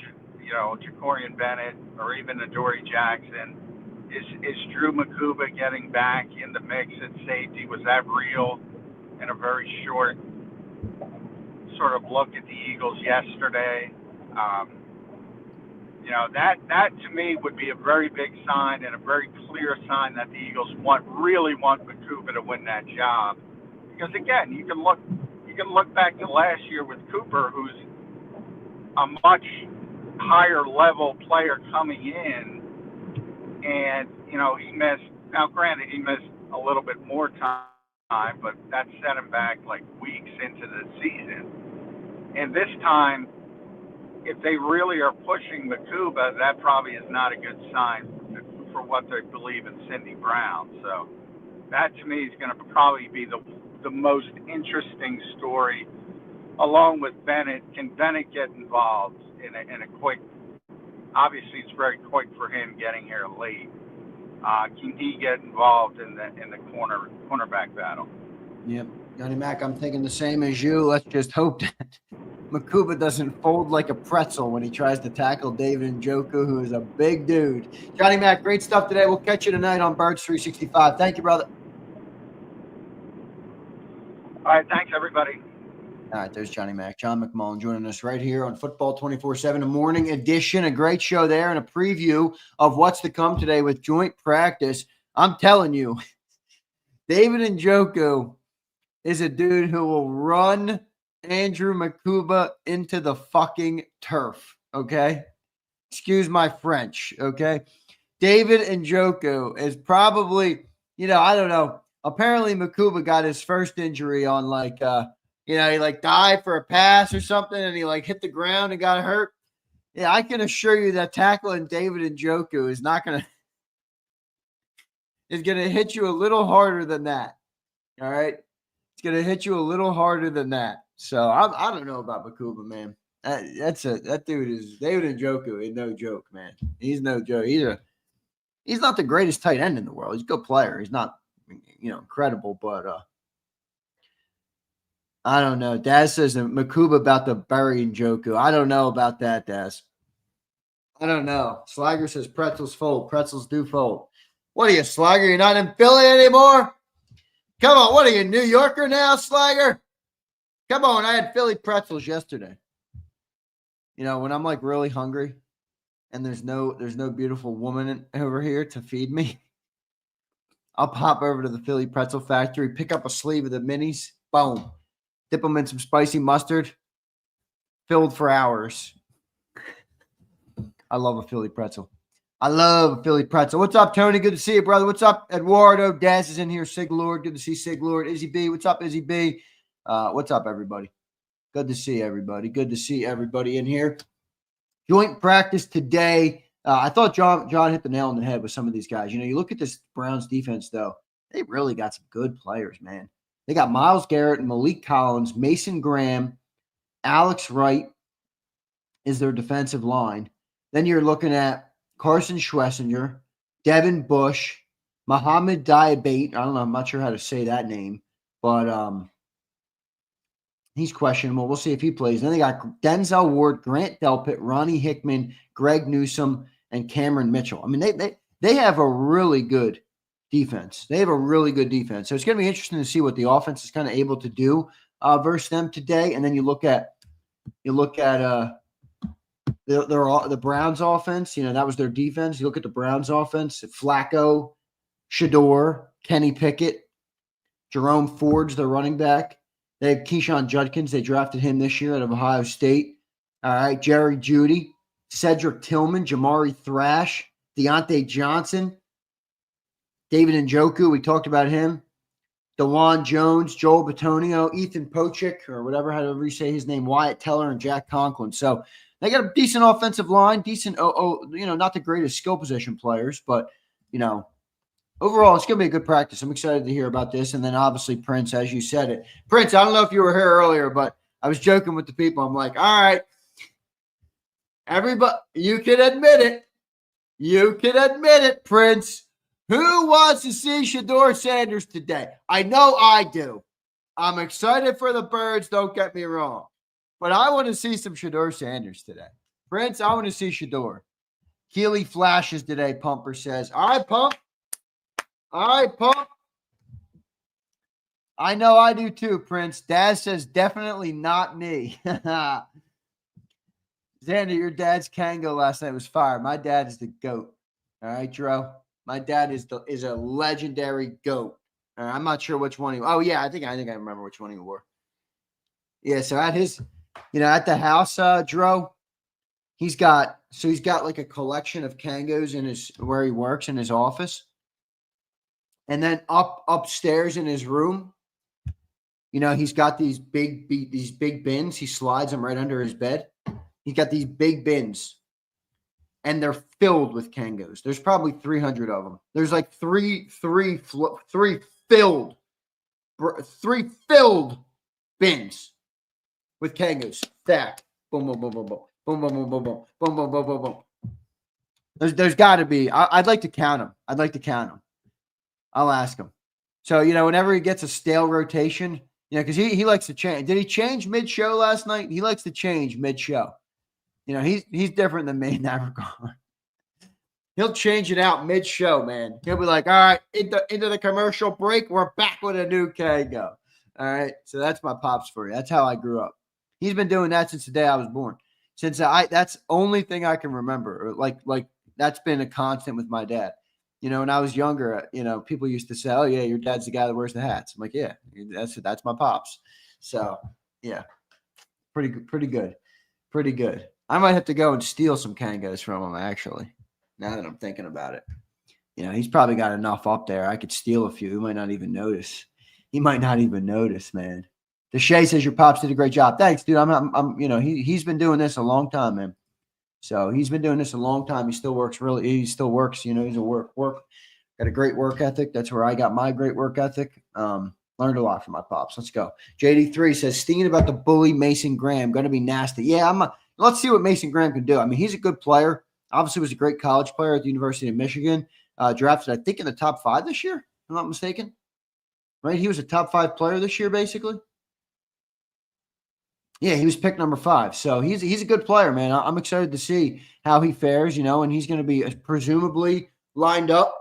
Jacorian Bennett or even Adoree Jackson. Is Drew Makuba getting back in the mix at safety? Was that real in a very short sort of look at the Eagles yesterday? That to me would be a very big sign and a very clear sign that the Eagles really want Makuba to win that job. Because again, you can look back to last year with Cooper, who's a much higher level player coming in. And, he missed, now granted, he missed a little bit more time, but that set him back like weeks into the season. And this time, if they really are pushing Makuba, that probably is not a good sign for what they believe in Cindy Brown. So that to me is going to probably be the most interesting story, along with Bennett. Can Bennett get involved in a quick? Obviously, it's very quick for him getting here late. Can he get involved in the cornerback battle? Yep. Johnny Mac, I'm thinking the same as you. Let's just hope that Makuba doesn't fold like a pretzel when he tries to tackle David Njoku, who is a big dude. Johnny Mac, great stuff today. We'll catch you tonight on Birds 365. Thank you, brother. All right. Thanks, everybody. All right, there's Johnny Mac. John McMullen joining us right here on Football 24/7, a morning edition, a great show there, and a preview of what's to come today with joint practice. I'm telling you, David Njoku is a dude who will run Andrew Makuba into the fucking turf, okay? Excuse my French, okay? David Njoku is probably, I don't know. Apparently, Makuba got his first injury on he dived for a pass or something and he hit the ground and got hurt. Yeah, I can assure you that tackling David Njoku is going to hit you a little harder than that. All right. It's going to hit you a little harder than that. So I don't know about Makuba, man. That dude is David Njoku is no joke, man. He's no joke. He's not the greatest tight end in the world. He's a good player. He's not, incredible, but I don't know. Daz says Makuba about to bury Njoku. I don't know about that, Daz. I don't know. Slager says pretzels fold. Pretzels do fold. What are you, Slager? You're not in Philly anymore? Come on. What are you, New Yorker now, Slager? Come on. I had Philly pretzels yesterday. You know, when I'm like really hungry and there's no beautiful woman over here to feed me, I'll pop over to the Philly Pretzel Factory, pick up a sleeve of the minis, boom, dip them in some spicy mustard, filled for hours. I love a Philly pretzel. I love a Philly pretzel. What's up, Tony? Good to see you, brother. What's up, Eduardo? Daz is in here. Sig Lord. Good to see Sig Lord. Izzy B. What's up, Izzy B? What's up, everybody? Good to see everybody. Good to see everybody in here. Joint practice today. I thought John hit the nail on the head with some of these guys. You know, you look at this Browns defense, though. They really got some good players, man. They got Myles Garrett and Malik Collins, Mason Graham, Alex Wright is their defensive line. Then you're looking at Carson Schlesinger, Devin Bush, Mohamed Diabate. I don't know. I'm not sure how to say that name, but he's questionable. We'll see if he plays. Then they got Denzel Ward, Grant Delpit, Ronnie Hickman, Greg Newsome, and Cameron Mitchell. I mean, they have a really good defense. They have a really good defense. So it's going to be interesting to see what the offense is kind of able to do versus them today. And then you look at the Browns offense. You know, that was their defense. You look at the Browns offense: Flacco, Shador, Kenny Pickett, Jerome Ford's their running back. They have Keyshawn Judkins. They drafted him this year out of Ohio State. All right, Jerry Jeudy, Cedric Tillman, Jamari Thrash, Deontay Johnson, David Njoku. We talked about him. DeJuan Jones, Joel Bitonio, Ethan Pochik, or whatever, however you say his name, Wyatt Teller, and Jack Conklin. So they got a decent offensive line, decent, not the greatest skill position players, but, you know, overall, it's going to be a good practice. I'm excited to hear about this. And then, obviously, Prince, as you said it. Prince, I don't know if you were here earlier, but I was joking with the people. I'm like, all right, everybody, you can admit it. You can admit it, Prince. Who wants to see Shador Sanders today? I know I do. I'm excited for the Birds, don't get me wrong. But I want to see some Shador Sanders today. Prince, I want to see Shador. Keely flashes today, Pumper says. All right, Pump. All right, Pump. I know I do too, Prince. Daz says definitely not me. Xander, your dad's Kango last night was fire. My dad is the GOAT. All right, Dro. My dad is a legendary GOAT. I'm not sure which one he. Oh yeah, I think I remember which one he wore. Yeah, so at his, at the house, Dro, he's got like a collection of Kangos in where he works in his office, and then upstairs in his room, he's got these big bins. He slides them right under his bed. He's got these big bins. And they're filled with Kangos. There's probably 300 of them. There's like three filled bins with Kangos. Stacked. Boom, boom, boom, boom, boom, boom, boom, boom, boom, boom, boom, boom, boom, boom, boom. There's got to be. I'd like to count them. I'll ask him. So whenever he gets a stale rotation, because he likes to change. Did he change mid-show last night? He likes to change mid-show. He's different than me in that regard. He'll change it out mid-show, man. He'll be like, all right, into the commercial break, we're back with a new Kango. All right, so that's my pops for you. That's how I grew up. He's been doing that since the day I was born. That's the only thing I can remember. Like that's been a constant with my dad. When I was younger, people used to say, oh, yeah, your dad's the guy that wears the hats. I'm like, yeah, that's my pops. So, yeah, pretty good. Pretty good. I might have to go and steal some Kangos from him, actually, now that I'm thinking about it. He's probably got enough up there. I could steal a few. He might not even notice. Man. Deshay says your pops did a great job. Thanks, dude. He's been doing this a long time, man. So he's been doing this a long time. He still works. He's a work. Got a great work ethic. That's where I got my great work ethic. Learned a lot from my pops. Let's go. JD3 says, thinking about the bully Mason Graham, going to be nasty. Yeah, let's see what Mason Graham can do. I mean, he's a good player. Obviously, was a great college player at the University of Michigan. Drafted, I think, in the top 5 this year, if I'm not mistaken. Right? He was a top 5 player this year, basically. Yeah, he was picked number 5. So he's a good player, man. I'm excited to see how he fares, and he's going to be presumably lined up.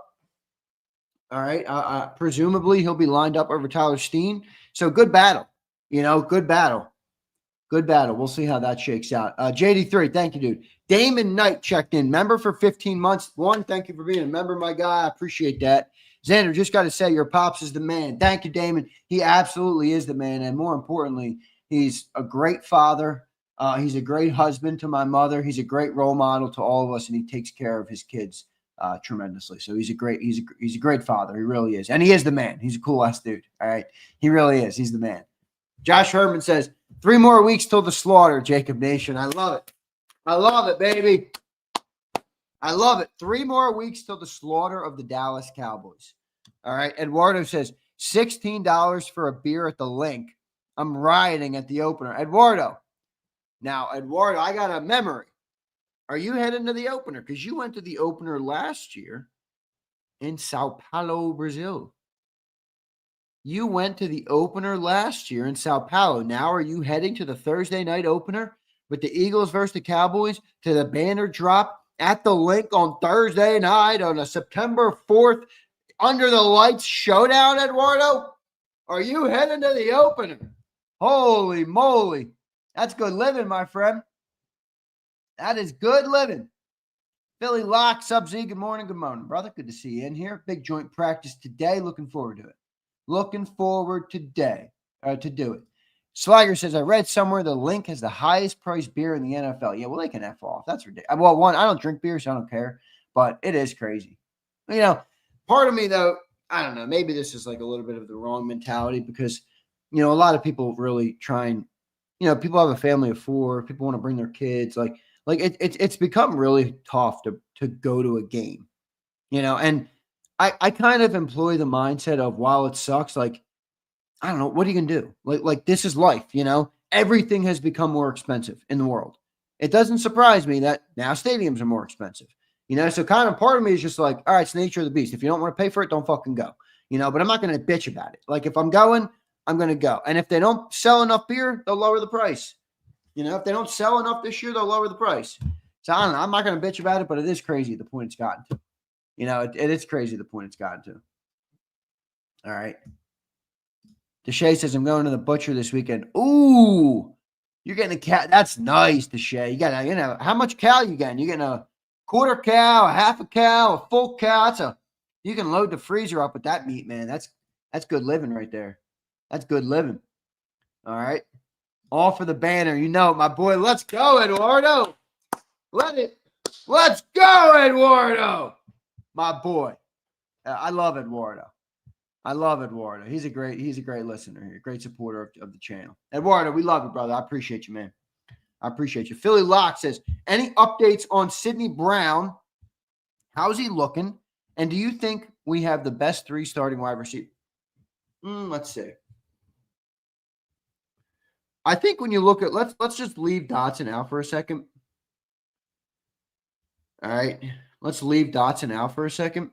All right. Presumably he'll be lined up over Tyler Steen. So good battle, good battle. Good battle. We'll see how that shakes out. JD3, thank you, dude. Damon Knight checked in. Member for 15 months. One, thank you for being a member, my guy. I appreciate that. Xander, just got to say, your pops is the man. Thank you, Damon. He absolutely is the man. And more importantly, he's a great father. He's a great husband to my mother. He's a great role model to all of us, and he takes care of his kids tremendously. So he's a great father. He really is. And he is the man. He's a cool ass dude. All right. He really is. He's the man. Josh Herman says, 3 more weeks till the slaughter, JAKIB Nation. I love it. I love it, baby. I love it. 3 more weeks till the slaughter of the Dallas Cowboys. All right. Eduardo says, $16 for a beer at the Link. I'm rioting at the opener. Eduardo, I got a memory. Are you heading to the opener? Because you went to the opener last year in Sao Paulo, Brazil. You went to the opener last year in Sao Paulo. Now are you heading to the Thursday night opener with the Eagles versus the Cowboys to the banner drop at the Link on Thursday night on a September 4th under the lights showdown, Eduardo? Are you heading to the opener? Holy moly. That's good living, my friend. That is good living. Philly Lock, Sub-Z, good morning, brother. Good to see you in here. Big joint practice today. Looking forward to it. Looking forward today to do it. Swagger says, I read somewhere the Link has the highest priced beer in the NFL. Yeah, well, they can F off. That's ridiculous. Well, one, I don't drink beer, so I don't care. But it is crazy. Part of me, though, I don't know. Maybe this is like a little bit of the wrong mentality because, a lot of people really try and, people have a family of 4. People want to bring their kids. It's become really tough to go to a game, and I kind of employ the mindset of while it sucks, I don't know, what are you going to do? Like this is life, everything has become more expensive in the world. It doesn't surprise me that now stadiums are more expensive, so kind of part of me is just like, all right, it's the nature of the beast. If you don't want to pay for it, don't fucking go, but I'm not going to bitch about it. Like if I'm going, I'm going to go. And if they don't sell enough beer, they'll lower the price. If they don't sell enough this year, they'll lower the price. So I don't know. I'm not going to bitch about it, but it is crazy the point it's gotten to. It is crazy the point it's gotten to. All right. Deshay says, I'm going to the butcher this weekend. Ooh, you're getting a cow. That's nice, Deshay. You got how much cow you getting? You getting a quarter cow, a half a cow, a full cow? You can load the freezer up with that meat, man. That's good living right there. That's good living. All right. All for the banner. My boy. Let's go, Eduardo. Let's go, Eduardo. My boy. I love Eduardo. He's a great listener here, great supporter of the channel. Eduardo, we love you, brother. I appreciate you, man. I appreciate you. Philly Lock says, any updates on Sidney Brown? How's he looking? And do you think we have the best 3 starting wide receivers? Let's see. I think when you look at, let's just leave Dotson out for a second. All right. Let's leave Dotson out for a second.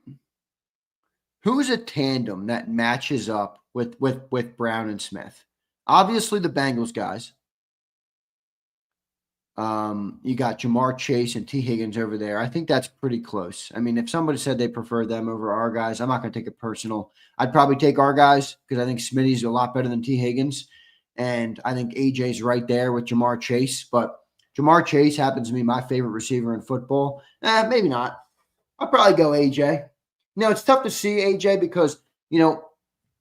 Who's a tandem that matches up with Brown and Smith? Obviously the Bengals guys. You got Jamar Chase and T. Higgins over there. I think that's pretty close. I mean, if somebody said they prefer them over our guys, I'm not going to take it personal. I'd probably take our guys because I think Smitty's a lot better than T. Higgins. And I think AJ's right there with Jamar Chase. But Jamar Chase happens to be my favorite receiver in football. Maybe not. I'll probably go AJ. It's tough to see AJ because,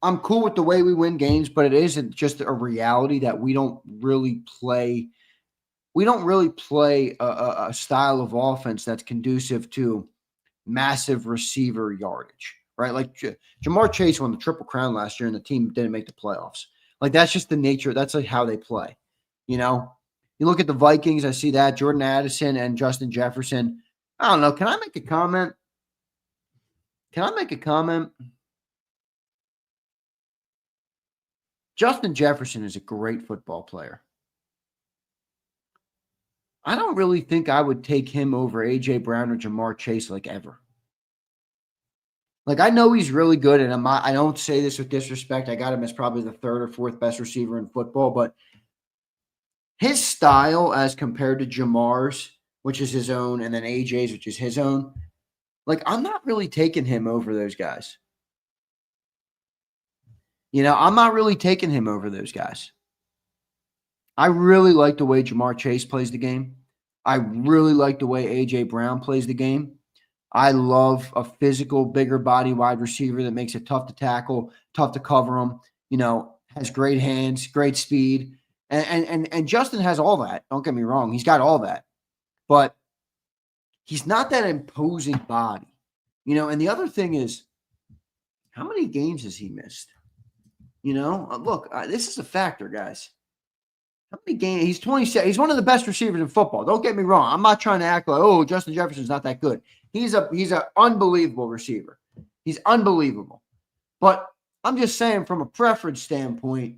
I'm cool with the way we win games, but it isn't just a reality that we don't really play. We don't really play a style of offense that's conducive to massive receiver yardage, right? Like Jamar Chase won the Triple Crown last year and the team didn't make the playoffs. Like that's just the nature. That's like how they play. You look at the Vikings. I see that Jordan Addison and Justin Jefferson. I don't know. Can I make a comment? Justin Jefferson is a great football player. I don't really think I would take him over A.J. Brown or Jamar Chase like ever. Like I know he's really good, and I don't say this with disrespect. I got him as probably the 3rd or 4th best receiver in football, but his style as compared to Jamar's, which is his own, and then AJ's, which is his own, like, I'm not really taking him over those guys. I'm not really taking him over those guys. I really like the way Jamar Chase plays the game. I really like the way A.J. Brown plays the game. I love a physical, bigger body wide receiver that makes it tough to tackle, tough to cover him, has great hands, great speed. And Justin has all that. Don't get me wrong. He's got all that. But he's not that imposing body. And the other thing is, how many games has he missed? Look, this is a factor, guys. How many games? He's 27. He's one of the best receivers in football. Don't get me wrong. I'm not trying to act like, oh, Justin Jefferson's not that good. He's an unbelievable receiver. He's unbelievable. But I'm just saying, from a preference standpoint,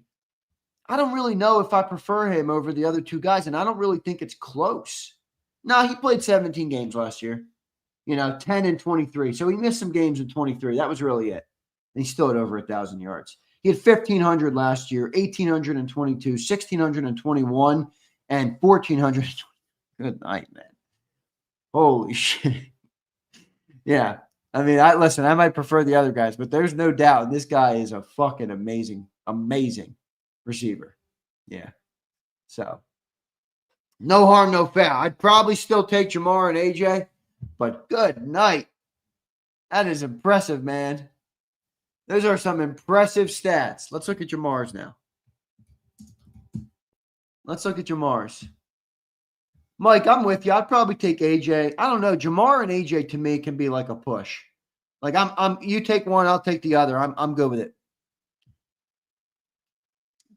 I don't really know if I prefer him over the other two guys, and I don't really think it's close. No, he played 17 games last year. 10 and 23. So he missed some games in 23. That was really it. And he still had over 1,000 yards. He had 1,500 last year, 1,822, 1,621, and 1,400. Good night, man. Holy shit. Yeah. I mean, I might prefer the other guys, but there's no doubt this guy is a fucking amazing receiver. Yeah. So, no harm, no foul. I'd probably still take Jamar and AJ, but good night. That is impressive, man. Those are some impressive stats. Let's look at Jamar's now. Let's look at Jamar's. Mike, I'm with you. I'd probably take AJ. I don't know. Jamar and AJ to me can be like a push. Like you take one, I'll take the other. I'm good with it.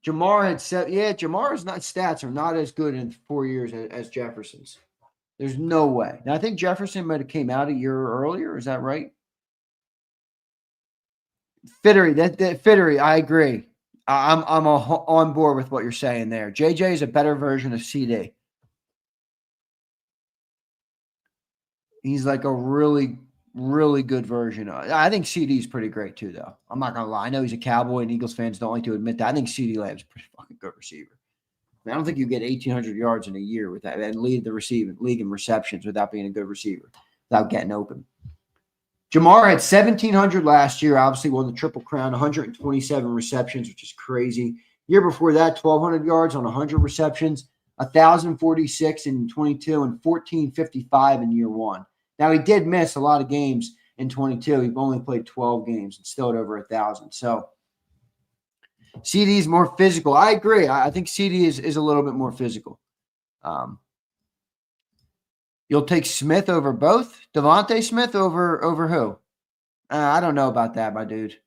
Jamar had said, Jamar's stats are not as good in 4 years as Jefferson's. There's no way. Now I think Jefferson might have came out a year earlier. Is that right? Fittery, Fittery, I agree. I'm on board with what you're saying there. JJ is a better version of CD. He's like a really, really good version. I think CD is pretty great too, though. I'm not gonna lie. I know he's a Cowboy, and Eagles fans don't like to admit that. I think CD Lamb's a pretty fucking good receiver. I don't think you get 1,800 yards in a year with that and lead the league in receptions without being a good receiver, without getting open. Jamar had 1,700 last year, obviously won the Triple Crown, 127 receptions, which is crazy. Year before that, 1,200 yards on 100 receptions, 1,046 in 22, and 1,455 in year one. Now, he did miss a lot of games in 22. He only played 12 games and still at over 1,000. So, CD is more physical. I agree. I think CD is a little bit more physical. You'll take Smith over both? Devontae Smith over who? I don't know about that, my dude.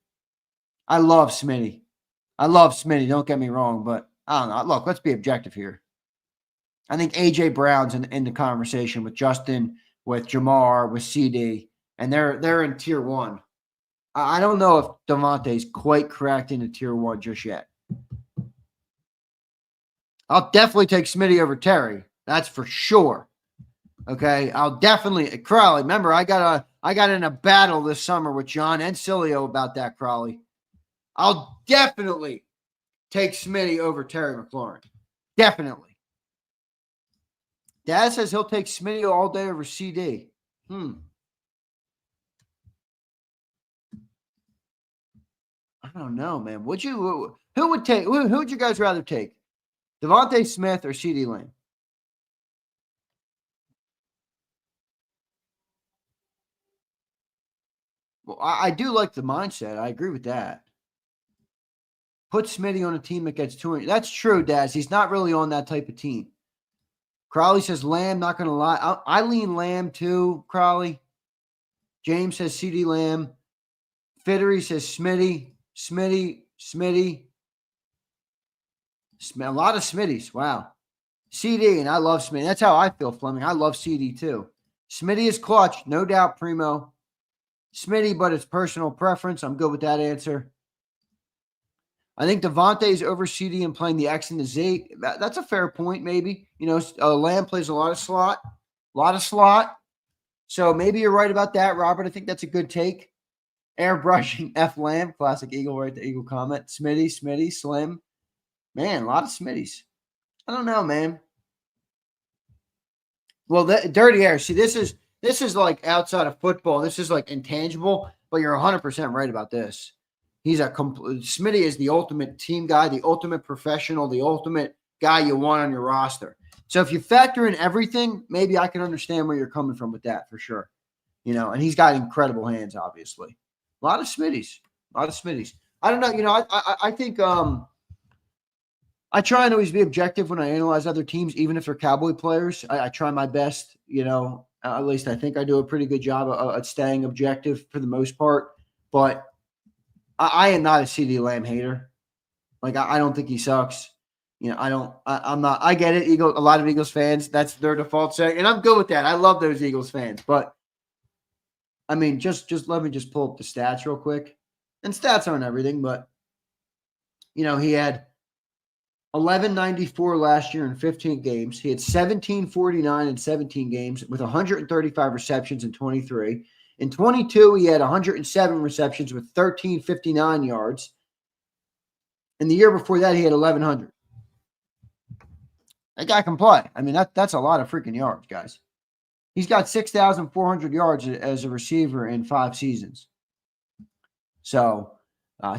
I love Smitty. Don't get me wrong, but I don't know. Look, let's be objective here. I think A.J. Brown's in the conversation with Justin, with Jamar, with CD, and they're in tier one. I don't know if Devontae's quite cracked into tier one just yet. I'll definitely take Smitty over Terry. That's for sure. Okay, I'll definitely Crowley. Remember, I got in a battle this summer with John and Cilio about that, Crowley. I'll definitely take Smitty over Terry McLaurin. Definitely. Dad says he'll take Smitty all day over CD. I don't know, man. Who would you guys rather take? Devontae Smith or CD Lamb? Well, I do like the mindset. I agree with that. Put Smitty on a team that gets 200. That's true, Daz. He's not really on that type of team. Crowley says Lamb, not going to lie. I lean Lamb too, Crowley. James says CD Lamb. Fittery says Smitty. A lot of Smitties. Wow. CD, and I love Smitty. That's how I feel, Fleming. I love CD too. Smitty is clutch, no doubt, Primo. Smitty, but it's personal preference. I'm good with that answer. I think Devontae is over CD and playing the X and the Z. That's a fair point, maybe. Lamb plays a lot of slot. So maybe you're right about that, Robert. I think that's a good take. Airbrushing F Lamb, classic Eagle, right? The Eagle comment. Smitty, Slim. Man, a lot of Smitties. I don't know, man. Well, dirty air. See, this is like outside of football. This is like intangible, but you're 100% right about this. He's Smitty is the ultimate team guy, the ultimate professional, the ultimate guy you want on your roster. So if you factor in everything, maybe I can understand where you're coming from with that for sure. And he's got incredible hands, obviously. A lot of Smitties. I don't know. I think I try and always be objective when I analyze other teams, even if they're Cowboy players. I try my best, at least I think I do a pretty good job at staying objective for the most part. But I am not a CeeDee Lamb hater. Like, I don't think he sucks. I'm not. I get it. A lot of Eagles fans, that's their default setting, and I'm good with that. I love those Eagles fans. But, I mean, just let me just pull up the stats real quick. And stats aren't everything, but, he had 1194 last year in 15 games. He had 1749 in 17 games with 135 receptions in 23. In 22, he had 107 receptions with 1359 yards. And the year before that, he had 1100. That guy can play. I mean, that's a lot of freaking yards, guys. He's got 6,400 yards as a receiver in 5 seasons. So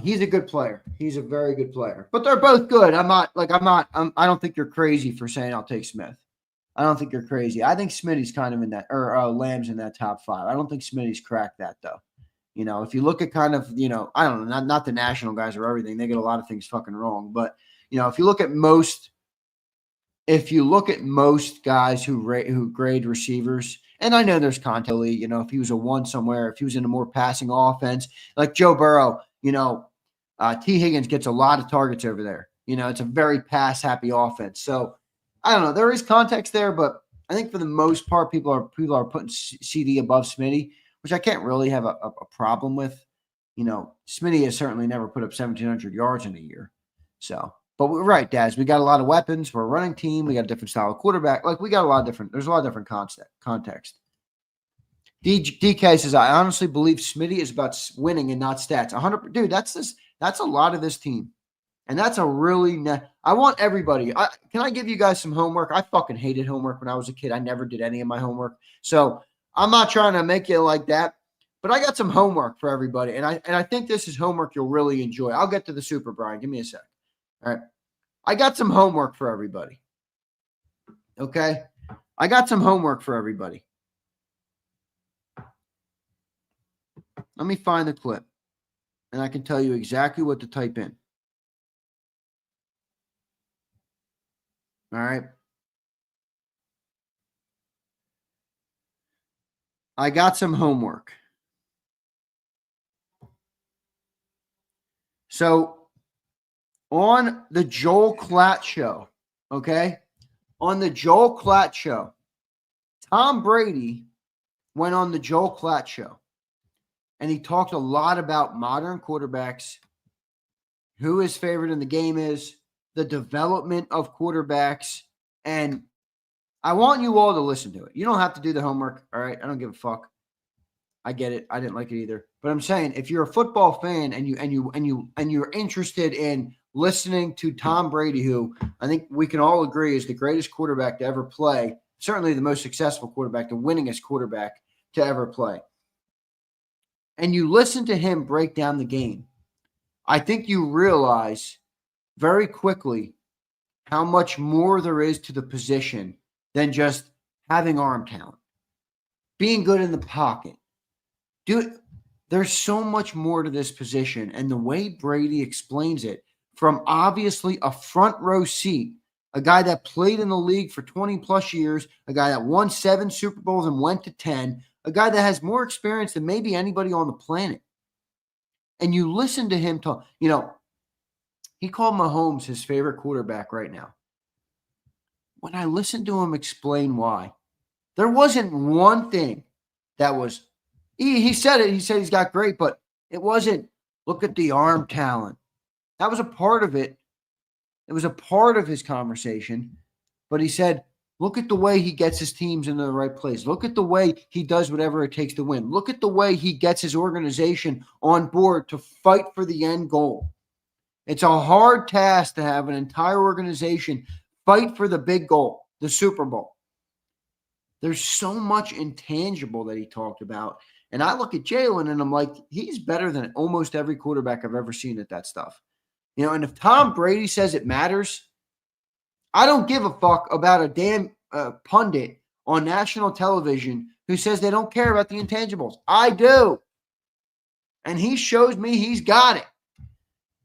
he's a good player. He's a very good player. But they're both good. I don't think you're crazy for saying I'll take Smith. I don't think you're crazy. I think Smitty's kind of in that, or Lamb's in that top 5. I don't think Smitty's cracked that, though. If you look at kind of, I don't know, not the national guys or everything. They get a lot of things fucking wrong. But, if you look at most guys who grade receivers, and I know there's content, if he was a 1 somewhere, if he was in a more passing offense, like Joe Burrow, T. Higgins gets a lot of targets over there. It's a very pass-happy offense. So, I don't know. There is context there, but I think for the most part, people are putting CD above Smitty, which I can't really have a problem with. Smitty has certainly never put up 1,700 yards in a year. So, but we're right, Daz. We got a lot of weapons. We're a running team. We got a different style of quarterback. Like, we got there's a lot of different context. DK says, I honestly believe Smitty is about winning and not stats. 100%. Dude, that's a lot of this team. And that's a really I want everybody. Can I give you guys some homework? I fucking hated homework when I was a kid. I never did any of my homework. So I'm not trying to make it like that. But I got some homework for everybody. And I think this is homework you'll really enjoy. I'll get to the super, Brian. Give me a sec. All right. I got some homework for everybody. Okay? I got some homework for everybody. Let me find the clip. And I can tell you exactly what to type in. All right. I got some homework. So on the Joel Klatt show, okay? On the Joel Klatt show, Tom Brady went on the Joel Klatt show. And he talked a lot about modern quarterbacks, who his favorite in the game is, the development of quarterbacks, and I want you all to listen to it. You don't have to do the homework, all right? I don't give a fuck. I get it. I didn't like it either. But I'm saying, if you're a football fan and you're interested in listening to Tom Brady, who I think we can all agree is the greatest quarterback to ever play, certainly the most successful quarterback, the winningest quarterback to ever play, and you listen to him break down the game, I think you realize very quickly how much more there is to the position than just having arm talent, being good in the pocket. Dude, there's so much more to this position. And the way Brady explains it, from obviously a front row seat, a guy that played in the league for 20 plus years, a guy that won 7 Super Bowls and went to 10, a guy that has more experience than maybe anybody on the planet. And you listen to him talk, he called Mahomes his favorite quarterback right now. When I listened to him explain why, there wasn't one thing that was, he said it, he said he's got great, but it wasn't, look at the arm talent. That was a part of it. It was a part of his conversation, but he said, look at the way he gets his teams in the right place. Look at the way he does whatever it takes to win. Look at the way he gets his organization on board to fight for the end goal. It's a hard task to have an entire organization fight for the big goal, the Super Bowl. There's so much intangible that he talked about. And I look at Jalen and I'm like, he's better than almost every quarterback I've ever seen at that stuff. And if Tom Brady says it matters, I don't give a fuck about a damn pundit on national television who says they don't care about the intangibles. I do. And he shows me he's got it.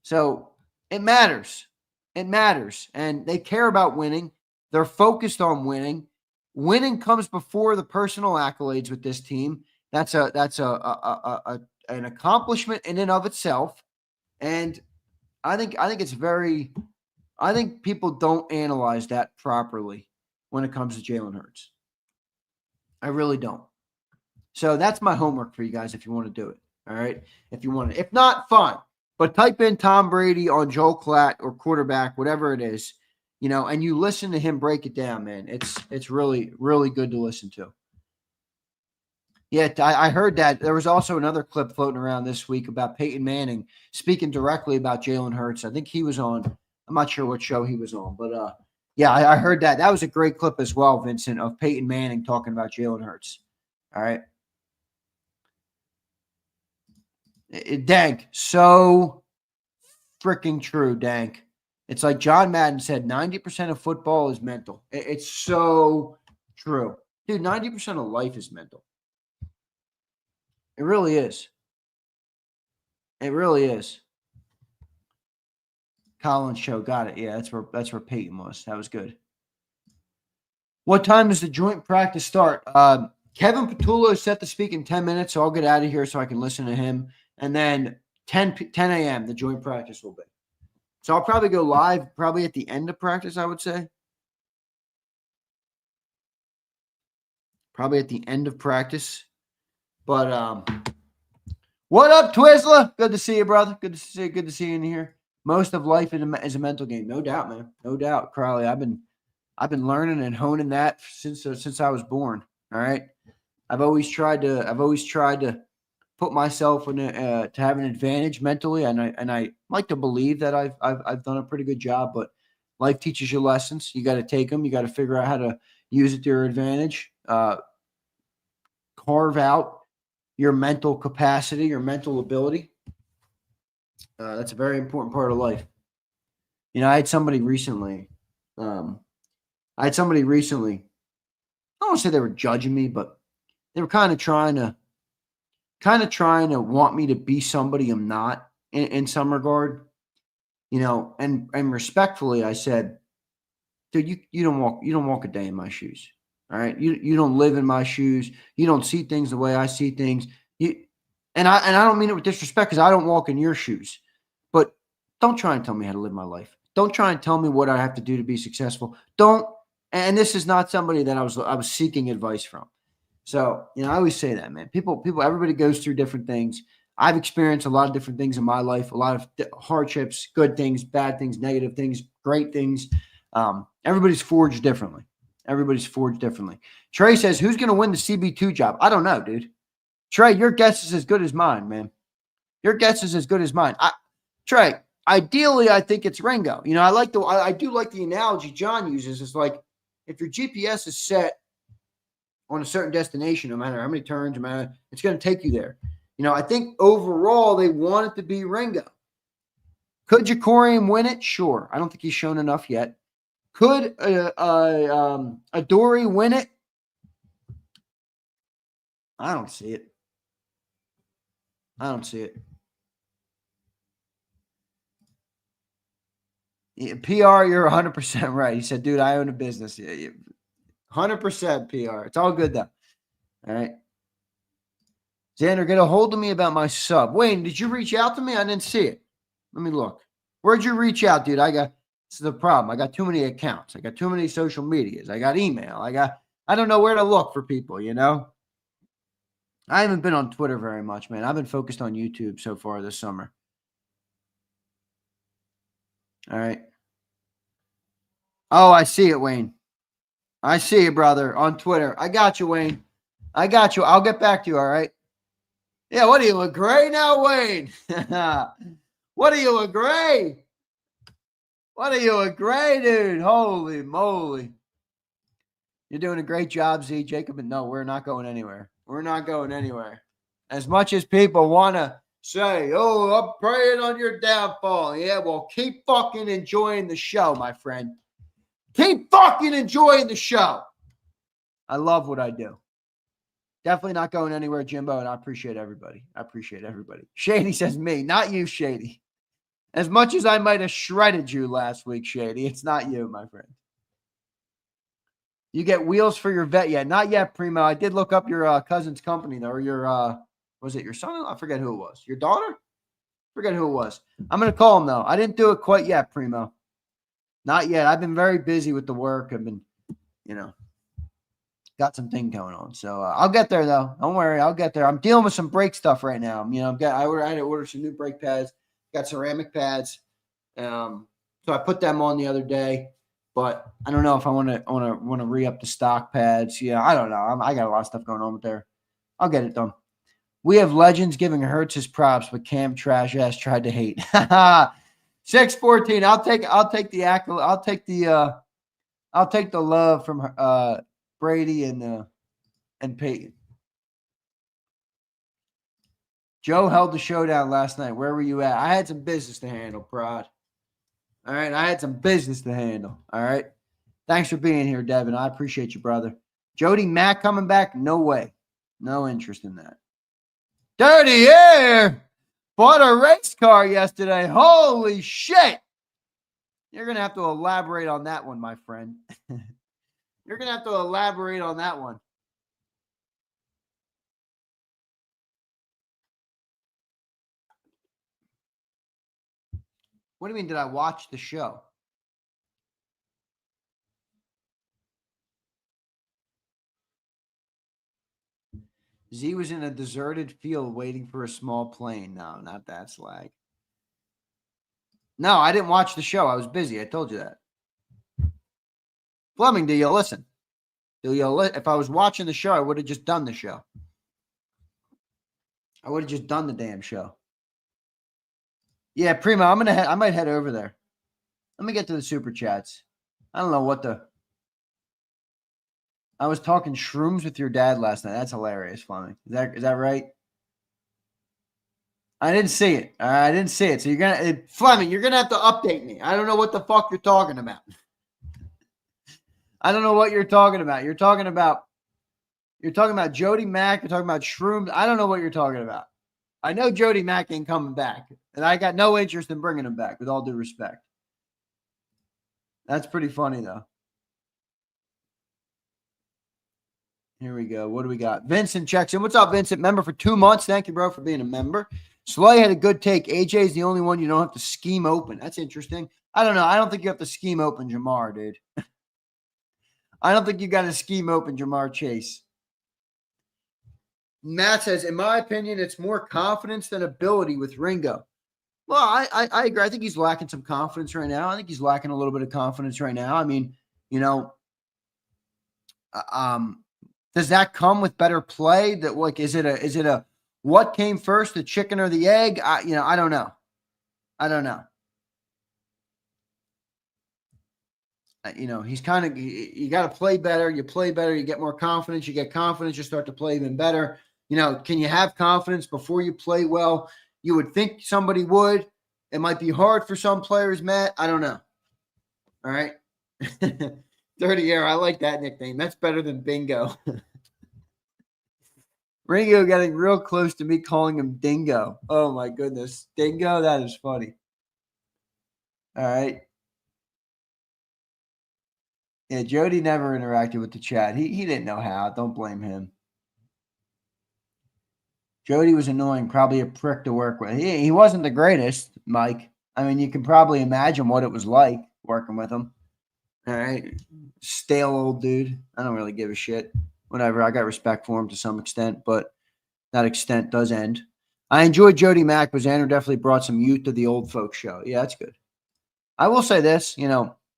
So it matters. It matters. And they care about winning. They're focused on winning. Winning comes before the personal accolades with this team. That's an accomplishment in and of itself. And I think people don't analyze that properly when it comes to Jalen Hurts. I really don't. So that's my homework for you guys if you want to do it. All right. If you want to. If not, fine. But type in Tom Brady on Joel Klatt or quarterback, whatever it is, and you listen to him break it down, man. It's really, really good to listen to. Yeah, I heard that. There was also another clip floating around this week about Peyton Manning speaking directly about Jalen Hurts. I think he was on, I'm not sure what show he was on, but yeah, I heard that. That was a great clip as well, Vincent, of Peyton Manning talking about Jalen Hurts. All right. Dank, so freaking true, Dank. It's like John Madden said, 90% of football is mental. It's so true. Dude, 90% of life is mental. It really is. It really is. Collins show, got it. Yeah, that's where Peyton was. That was good. What time does the joint practice start? Kevin Patullo is set to speak in 10 minutes, so I'll get out of here so I can listen to him. And then 10 a.m., the joint practice will be. So I'll probably go live probably at the end of practice, I would say. Probably at the end of practice. But what up, Twizzler? Good to see you, brother. Good to see you in here. Most of life is a mental game. No doubt, man. No doubt, Crowley. I've been learning and honing that since I was born. All right. I've always tried to put myself in to have an advantage mentally, and I like to believe that I've done a pretty good job. But life teaches you lessons. You got to take them. You got to figure out how to use it to your advantage. Carve out your mental capacity, your mental ability. That's a very important part of life. I had somebody recently. I don't want to say they were judging me, but they were kind of trying to want me to be somebody I'm not in some regard, and respectfully, I said, dude, you don't walk a day in my shoes. All right. You don't live in my shoes. You don't see things the way I see things. And I don't mean it with disrespect, because I don't walk in your shoes, but don't try and tell me how to live my life. Don't try and tell me what I have to do to be successful. And this is not somebody that I was seeking advice from. So, I always say that, man. Everybody goes through different things. I've experienced a lot of different things in my life, a lot of hardships, good things, bad things, negative things, great things. Everybody's forged differently. Trey says, who's going to win the CB2 job? I don't know, dude. Trey, your guess is as good as mine, man. Your guess is as good as mine. Trey, ideally, I think it's Ringo. I do like the analogy John uses. It's like, if your GPS is set on a certain destination, no matter how many turns, it's going to take you there. I think overall they want it to be Ringo. Could Jacorium win it? Sure. I don't think he's shown enough yet. Could Adoree win it? I don't see it. Yeah, PR, you're 100% right. He said, dude, I own a business. Yeah, 100% PR. It's all good, though. All right. Xander, get a hold of me about my sub. Wayne, did you reach out to me? I didn't see it. Let me look. Where'd you reach out, dude? This is the problem. I got too many accounts. I got too many social medias. I got email. I don't know where to look for people, I haven't been on Twitter very much, man. I've been focused on YouTube so far this summer. All right. Oh, I see it, Wayne. I see you, brother, on Twitter. I got you, Wayne. I got you. I'll get back to you, all right? Yeah, what do you look gray now, Wayne? What do you look gray? What are you, a gray dude? Holy moly. You're doing a great job, Z. Jacob, and no, we're not going anywhere. We're not going anywhere. As much as people want to say, oh, I'm praying on your downfall. Yeah, well, keep fucking enjoying the show, my friend. Keep fucking enjoying the show. I love what I do. Definitely not going anywhere, Jimbo, and I appreciate everybody. I appreciate everybody. Shady says me, not you, Shady. As much as I might have shredded you last week, Shady, it's not you, my friend. You get wheels for your vet yet? Not yet, Primo. I did look up your cousin's company, though, or your, was it your son? I forget who it was. Your daughter? Forget who it was. I'm going to call him, though. I didn't do it quite yet, Primo. Not yet. I've been very busy with the work. I've been, got some thing going on. So I'll get there, though. Don't worry. I'll get there. I'm dealing with some brake stuff right now. I had to order some new brake pads. Got ceramic pads. So I put them on the other day, but I don't know if I want to re-up the stock pads. Yeah, I don't know. I got a lot of stuff going on with there. I'll get it done. We have legends giving Hurts his props, but Cam trash ass tried to hate. 614. I'll take the accolade. I'll take the love from Brady and Peyton. Joe held the showdown last night. Where were you at? I had some business to handle, Prod. All right. I had some business to handle. All right. Thanks for being here, Devin. I appreciate you, brother. Jody Mack coming back? No way. No interest in that. Dirty Air bought a race car yesterday. Holy shit. You're going to have to elaborate on that one, my friend. You're going to have to elaborate on that one. What do you mean, did I watch the show? Z was in a deserted field waiting for a small plane. No, not that slag. No, I didn't watch the show. I was busy. I told you that. Fleming, do you listen? If I was watching the show, I would have just done the show. I would have just done the damn show. Yeah, Primo, I might head over there. Let me get to the super chats. I don't know what I was talking shrooms with your dad last night. That's hilarious, Fleming. Is that right? I didn't see it. I didn't see it. So Fleming, you're gonna have to update me. I don't know what the fuck you're talking about. I don't know what you're talking about. You're talking about Jody Mack. You're talking about shrooms. I don't know what you're talking about. I know Jody Mack ain't coming back, and I got no interest in bringing him back, with all due respect. That's pretty funny, though. Here we go. What do we got? Vincent checks in. What's up, Vincent? Member for 2 months. Thank you, bro, for being a member. Slay had a good take. AJ is the only one you don't have to scheme open. That's interesting. I don't know. I don't think you have to scheme open Jamar, dude. I don't think you got to scheme open Jamar Chase. Matt says, in my opinion, it's more confidence than ability with Ringo. Well, I agree. I think he's lacking some confidence right now. I think he's lacking a little bit of confidence right now. I mean, does that come with better play? That is it a what came first, the chicken or the egg? I don't know. He's kind of, you got to play better. You play better, you get more confidence. You get confidence, you start to play even better. Can you have confidence before you play well? You would think somebody would. It might be hard for some players, Matt. I don't know. All right. Dirty Air. I like that nickname. That's better than Bingo. Ringo getting real close to me calling him Dingo. Oh, my goodness. Dingo? That is funny. All right. Yeah, Jody never interacted with the chat. He didn't know how. Don't blame him. Jody was annoying, probably a prick to work with. He wasn't the greatest, Mike. I mean, you can probably imagine what it was like working with him. All right. Stale old dude. I don't really give a shit. Whatever. I got respect for him to some extent, but that extent does end. I enjoyed Jody Mack, but Xander definitely brought some youth to the old folks show. Yeah, that's good. I will say this,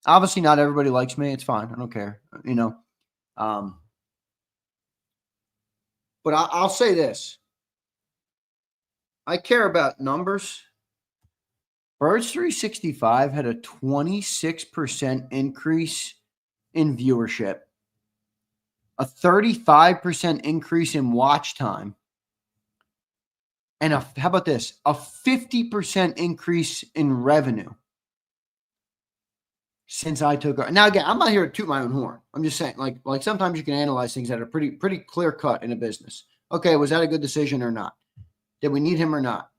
obviously not everybody likes me. It's fine. I don't care, but I'll say this. I care about numbers, Birds 365 had a 26% increase in viewership, a 35% increase in watch time, and how about this? A 50% increase in revenue since I took over. Now, again, I'm not here to toot my own horn. I'm just saying, like sometimes you can analyze things that are pretty clear cut in a business. Okay, was that a good decision or not? Did we need him or not?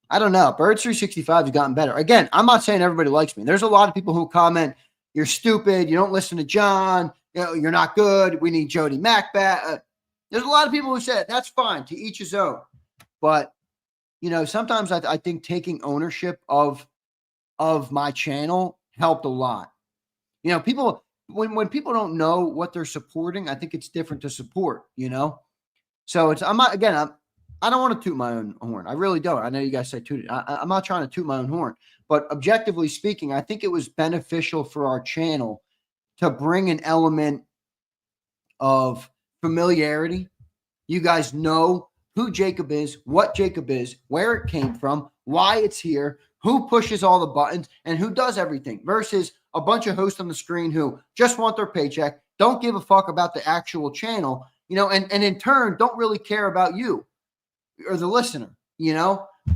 I don't know. Birds 365 has gotten better. Again, I'm not saying everybody likes me. There's a lot of people who comment, "You're stupid. You don't listen to John. You know, you're not good. We need Jody Mack back." There's a lot of people who said that's fine. To each his own. But sometimes I think taking ownership of my channel helped a lot. People when people don't know what they're supporting, I think it's different to support. So I don't want to toot my own horn. I really don't. I know you guys say toot it. I'm not trying to toot my own horn, but objectively speaking, I think it was beneficial for our channel to bring an element of familiarity. You guys know who JAKIB is, what JAKIB is, where it came from, why it's here, who pushes all the buttons, and who does everything, versus a bunch of hosts on the screen who just want their paycheck, don't give a fuck about the actual channel, and in turn, don't really care about you or the listener.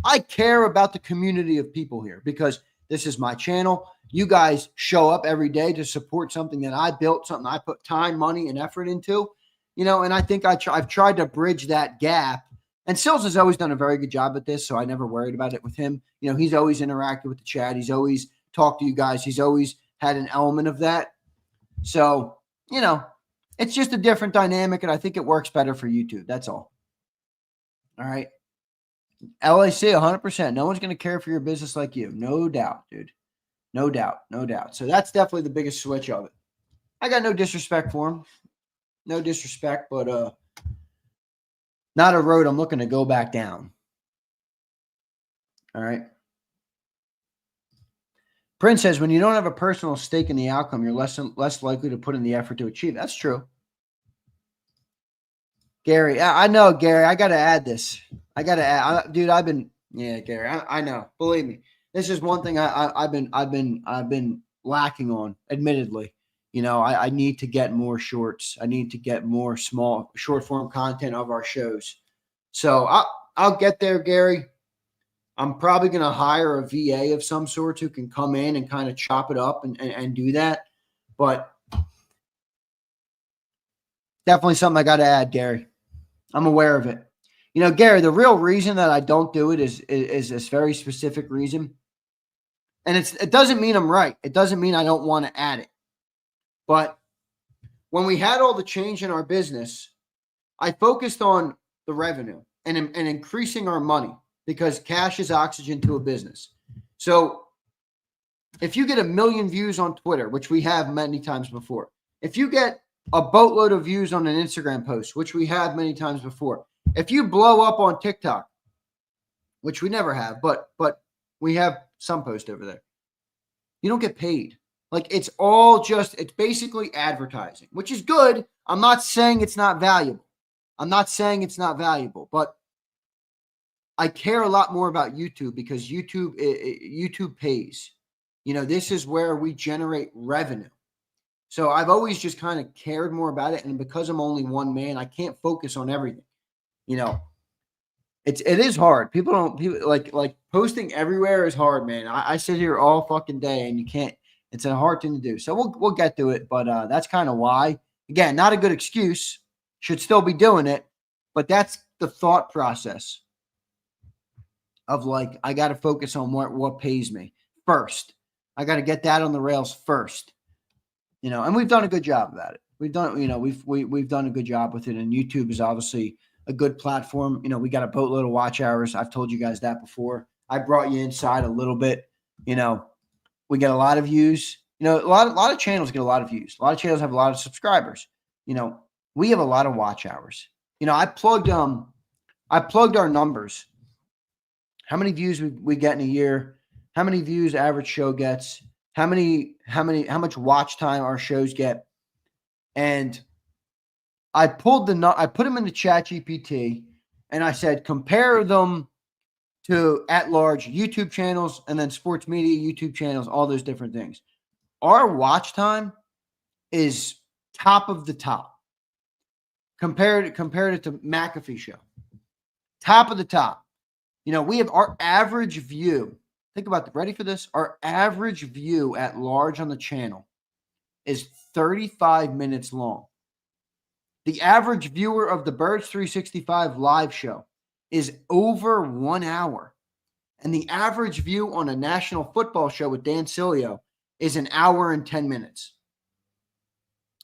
I care about the community of people here because this is my channel. You guys show up every day to support something that I built, something I put time, money, and effort into, and I think I've tried to bridge that gap. And Sills has always done a very good job at this, so I never worried about it with him. He's always interacted with the chat. He's always talked to you guys. He's always had an element of that. So, it's just a different dynamic, and I think it works better for YouTube. That's all. All right. LAC, 100%. No one's going to care for your business like you. No doubt, dude. No doubt. No doubt. So that's definitely the biggest switch of it. I got no disrespect for him. No disrespect, but not a road I'm looking to go back down. All right. Prince says, when you don't have a personal stake in the outcome, you're less likely to put in the effort to achieve. That's true. Gary, I know, Gary. I got to add this. I got to add, dude. Gary. I know. Believe me, this is one thing I've been lacking on. Admittedly, I need to get more shorts. I need to get more small short form content of our shows. So I'll get there, Gary. I'm probably going to hire a VA of some sort who can come in and kind of chop it up and do that. But definitely something I got to add, Gary. I'm aware of it. Gary, the real reason that I don't do it is this very specific reason. And it doesn't mean I'm right. It doesn't mean I don't want to add it. But when we had all the change in our business, I focused on the revenue and increasing our money because cash is oxygen to a business. So if you get 1 million views on Twitter, which we have many times before, if you get a boatload of views on an Instagram post, which we have many times before, if you blow up on TikTok, which we never have, but we have some post over there, you don't get paid. It's basically advertising, which is good. I'm not saying it's not valuable. But I care a lot more about YouTube because YouTube pays. This is where we generate revenue. So I've always just kind of cared more about it. And because I'm only one man, I can't focus on everything. It is hard. People like posting everywhere is hard, man. I sit here all fucking day and you can't. It's a hard thing to do. So we'll get to it. But that's kind of why. Again, not a good excuse. Should still be doing it. But that's the thought process of I got to focus on what pays me first. I got to get that on the rails first. And we've done a good job about it. We've done a good job with it. And YouTube is obviously a good platform. We got a boatload of watch hours. I've told you guys that before. I brought you inside a little bit. We get a lot of views. A lot of channels get a lot of views. A lot of channels have a lot of subscribers. We have a lot of watch hours. I plugged our numbers. How many views we get in a year? How many views average show gets? How much watch time our shows get? And I put them in the chat GPT and I said, compare them to at-large YouTube channels and then sports media YouTube channels, all those different things. Our watch time is top of the top. Compared it to McAfee show. Top of the top. You know, we have our average view. Think about it. Ready for this? Our average view at large on the channel is 35 minutes long. The average viewer of the Birds 365 live show is over 1 hour. And the average view on a national football show with Dan Sileo is 1 hour and 10 minutes.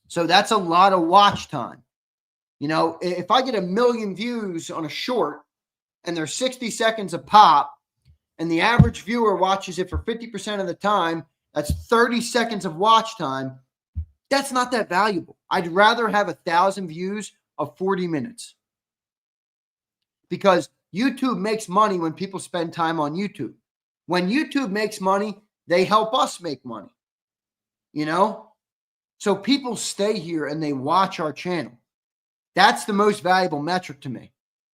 So that's a lot of watch time. You know, if I get 1 million views on a short and they're 60 seconds a pop and the average viewer watches it for 50% of the time, that's 30 seconds of watch time. That's not that valuable. I'd rather have 1,000 views of 40 minutes because YouTube makes money when people spend time on YouTube. When YouTube makes money, they help us make money, you know? So people stay here and they watch our channel. That's the most valuable metric to me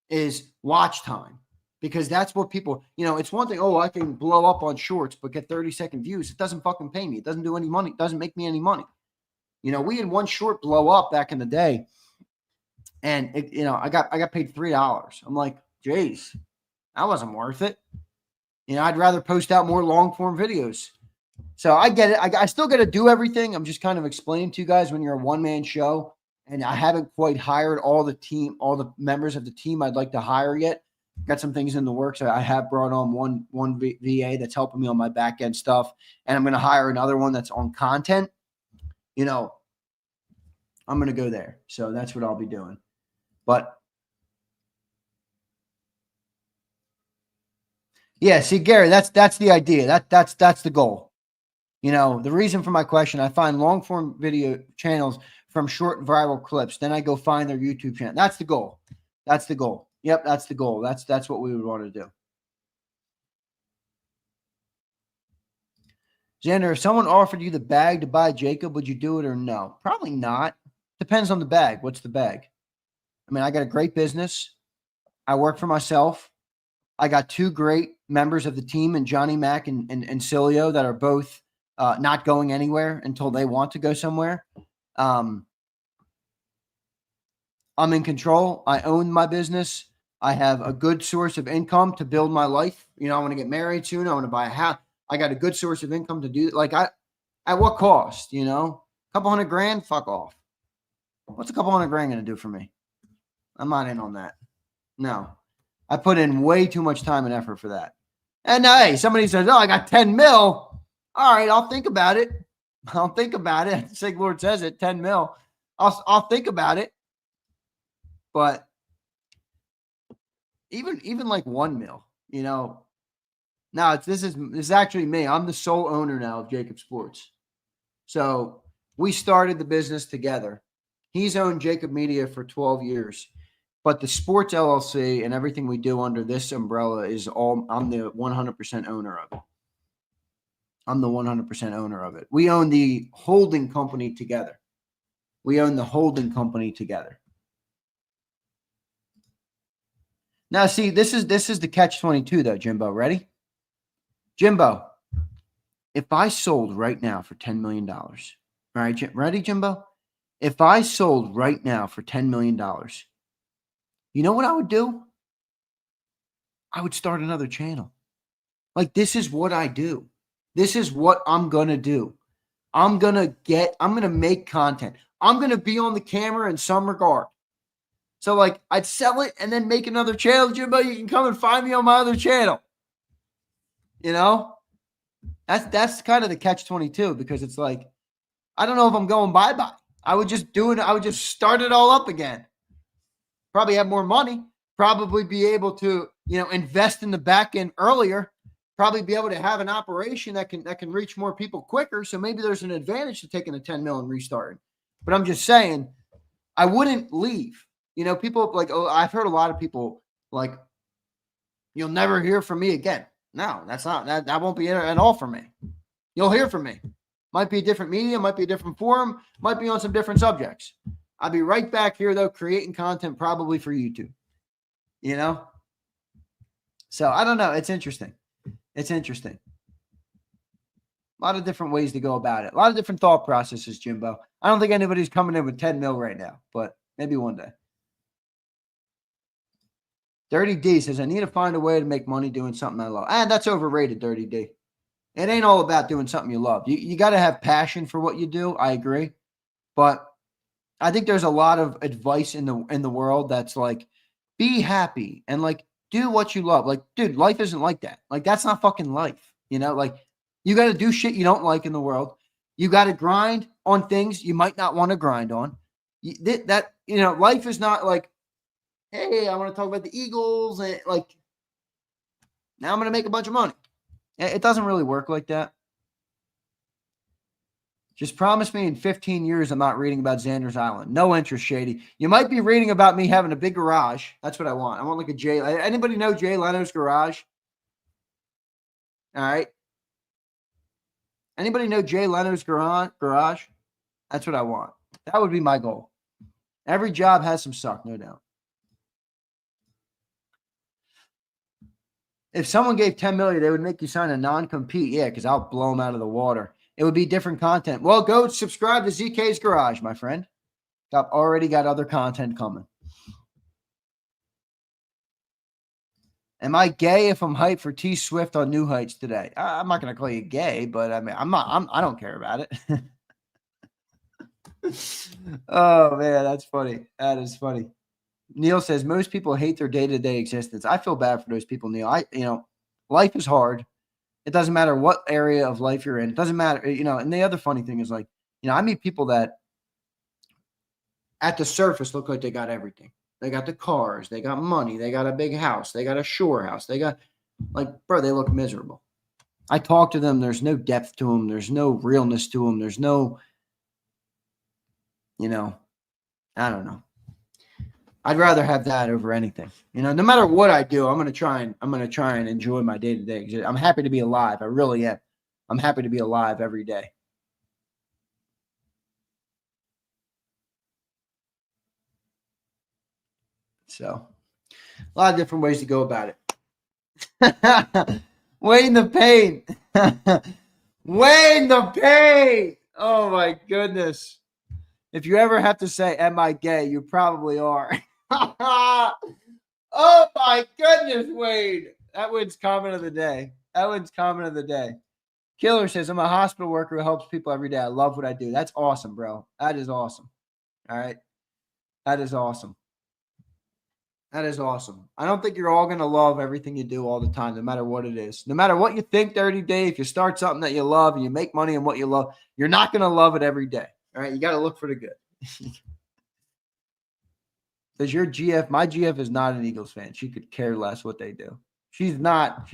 is watch time because that's what people, you know, it's one thing, oh, I can blow up on shorts but get 30-second views. It doesn't fucking pay me. It doesn't do any money. It doesn't make me any money. You know, we had one short blow up back in the day and, it, you know, I got paid $3. I'm like, geez, that wasn't worth it. You know, I'd rather post out more long form videos. So I get it. I still got to do everything. I'm just kind of explaining to you guys when you're a one-man show. And I haven't quite hired all the members of the team I'd like to hire yet. Got some things in the works. I have brought on one VA that's helping me on my back end stuff. And I'm going to hire another one that's on content. You know, I'm going to go there. So that's what I'll be doing. But yeah, see, Gary, that's the idea. That's the goal. You know, the reason for my question, I find long form video channels from short viral clips. Then I go find their YouTube channel. That's the goal. That's the goal. Yep, that's the goal. That's what we would want to do. Xander, if someone offered you the bag to buy JAKIB, would you do it or no? Probably not. Depends on the bag. What's the bag? I mean, I got a great business. I work for myself. I got two great members of the team, and Johnny Mac and Cilio, that are both not going anywhere until they want to go somewhere. I'm in control. I own my business. I have a good source of income to build my life. You know, I want to get married soon. I want to buy a house. I got a good source of income to do. Like, at what cost? You know, a couple $100,000. Fuck off. What's a couple $100,000 going to do for me? I'm not in on that. No, I put in way too much time and effort for that. And hey, somebody says, "Oh, I got 10 mil." All right, I'll think about it. I'll think about it. Sig Lord says it, 10 mil. I'll think about it. But even like 1 mil, you know. Now this is actually me. I'm the sole owner now of JAKIB Sports. So we started the business together. He's owned JAKIB Media for 12 years. But the Sports LLC and everything we do under this umbrella is all, I'm the 100% owner of it. I'm the 100% owner of it. We own the holding company together. We own the holding company together. Now, see, this is the catch-22 though, Jimbo. Ready? Jimbo, if I sold right now for $10 million, all right, ready, Jimbo? If I sold right now for $10 million, you know what I would do? I would start another channel. Like, this is what I do. This is what I'm going to do. I'm going to make content. I'm going to be on the camera in some regard. So, like, I'd sell it and then make another channel. Jimbo, you can come and find me on my other channel. You know? That's kind of the catch-22, because it's like, I don't know if I'm going bye-bye. I would just start it all up again. Probably have more money. Probably be able to, you know, invest in the back end earlier. Probably be able to have an operation that can reach more people quicker. So maybe there's an advantage to taking a 10 mil and restarting. But I'm just saying, I wouldn't leave. You know, people like, oh, I've heard a lot of people like, you'll never hear from me again. No, that's not, that won't be it at all for me. You'll hear from me. Might be a different medium, might be a different forum, might be on some different subjects. I'll be right back here, though, creating content probably for YouTube. You know? So I don't know. It's interesting. It's interesting. A lot of different ways to go about it. A lot of different thought processes, Jimbo. I don't think anybody's coming in with 10 mil right now, but maybe one day. Dirty D says, I need to find a way to make money doing something I love. And that's overrated, Dirty D. It ain't all about doing something you love. You got to have passion for what you do. I agree. But I think there's a lot of advice in the world that's like, be happy and like do what you love. Like, dude, life isn't like that. Like, that's not fucking life. You know, like you got to do shit you don't like in the world. You got to grind on things you might not want to grind on. Life is not like, hey, I want to talk about the Eagles and like, now I'm going to make a bunch of money. It doesn't really work like that. Just promise me in 15 years I'm not reading about Xander's Island. No interest, Shady. You might be reading about me having a big garage. That's what I want. I want like a Jay. Anybody know Jay Leno's garage? All right. Anybody know Jay Leno's garage? That's what I want. That would be my goal. Every job has some suck, no doubt. If someone gave $10 million, they would make you sign a non-compete. Yeah, because I'll blow them out of the water. It would be different content. Well, go subscribe to ZK's Garage, my friend. I've already got other content coming. Am I gay if I'm hyped for T Swift on New Heights today? I'm not going to call you gay, but I mean, I don't care about it. Oh man, that's funny. That is funny. Neil says most people hate their day-to-day existence. I feel bad for those people, Neil. Life is hard. It doesn't matter what area of life you're in. It doesn't matter, and the other funny thing is like, I meet people that at the surface look like they got everything. They got the cars, they got money, they got a big house, they got a shore house. They got they look miserable. I talk to them. There's no depth to them. There's no realness to them. There's no, I don't know. I'd rather have that over anything. No matter what I do, I'm going to try and enjoy my day-to-day. I'm happy to be alive. I really am. I'm happy to be alive every day. So, a lot of different ways to go about it. Wayne the pain. Wayne the pain. Oh my goodness. If you ever have to say, am I gay? You probably are. Oh my goodness, Wade. That wins comment of the day. Killer says, I'm a hospital worker who helps people every day. I love what I do. That's awesome, bro. That is awesome. All right. That is awesome. I don't think you're all going to love everything you do all the time, no matter what it is. No matter what you think, Dirty Day, if you start something that you love and you make money in what you love, you're not going to love it every day. All right. You got to look for the good. Because my GF is not an Eagles fan. She could care less what they do. She's not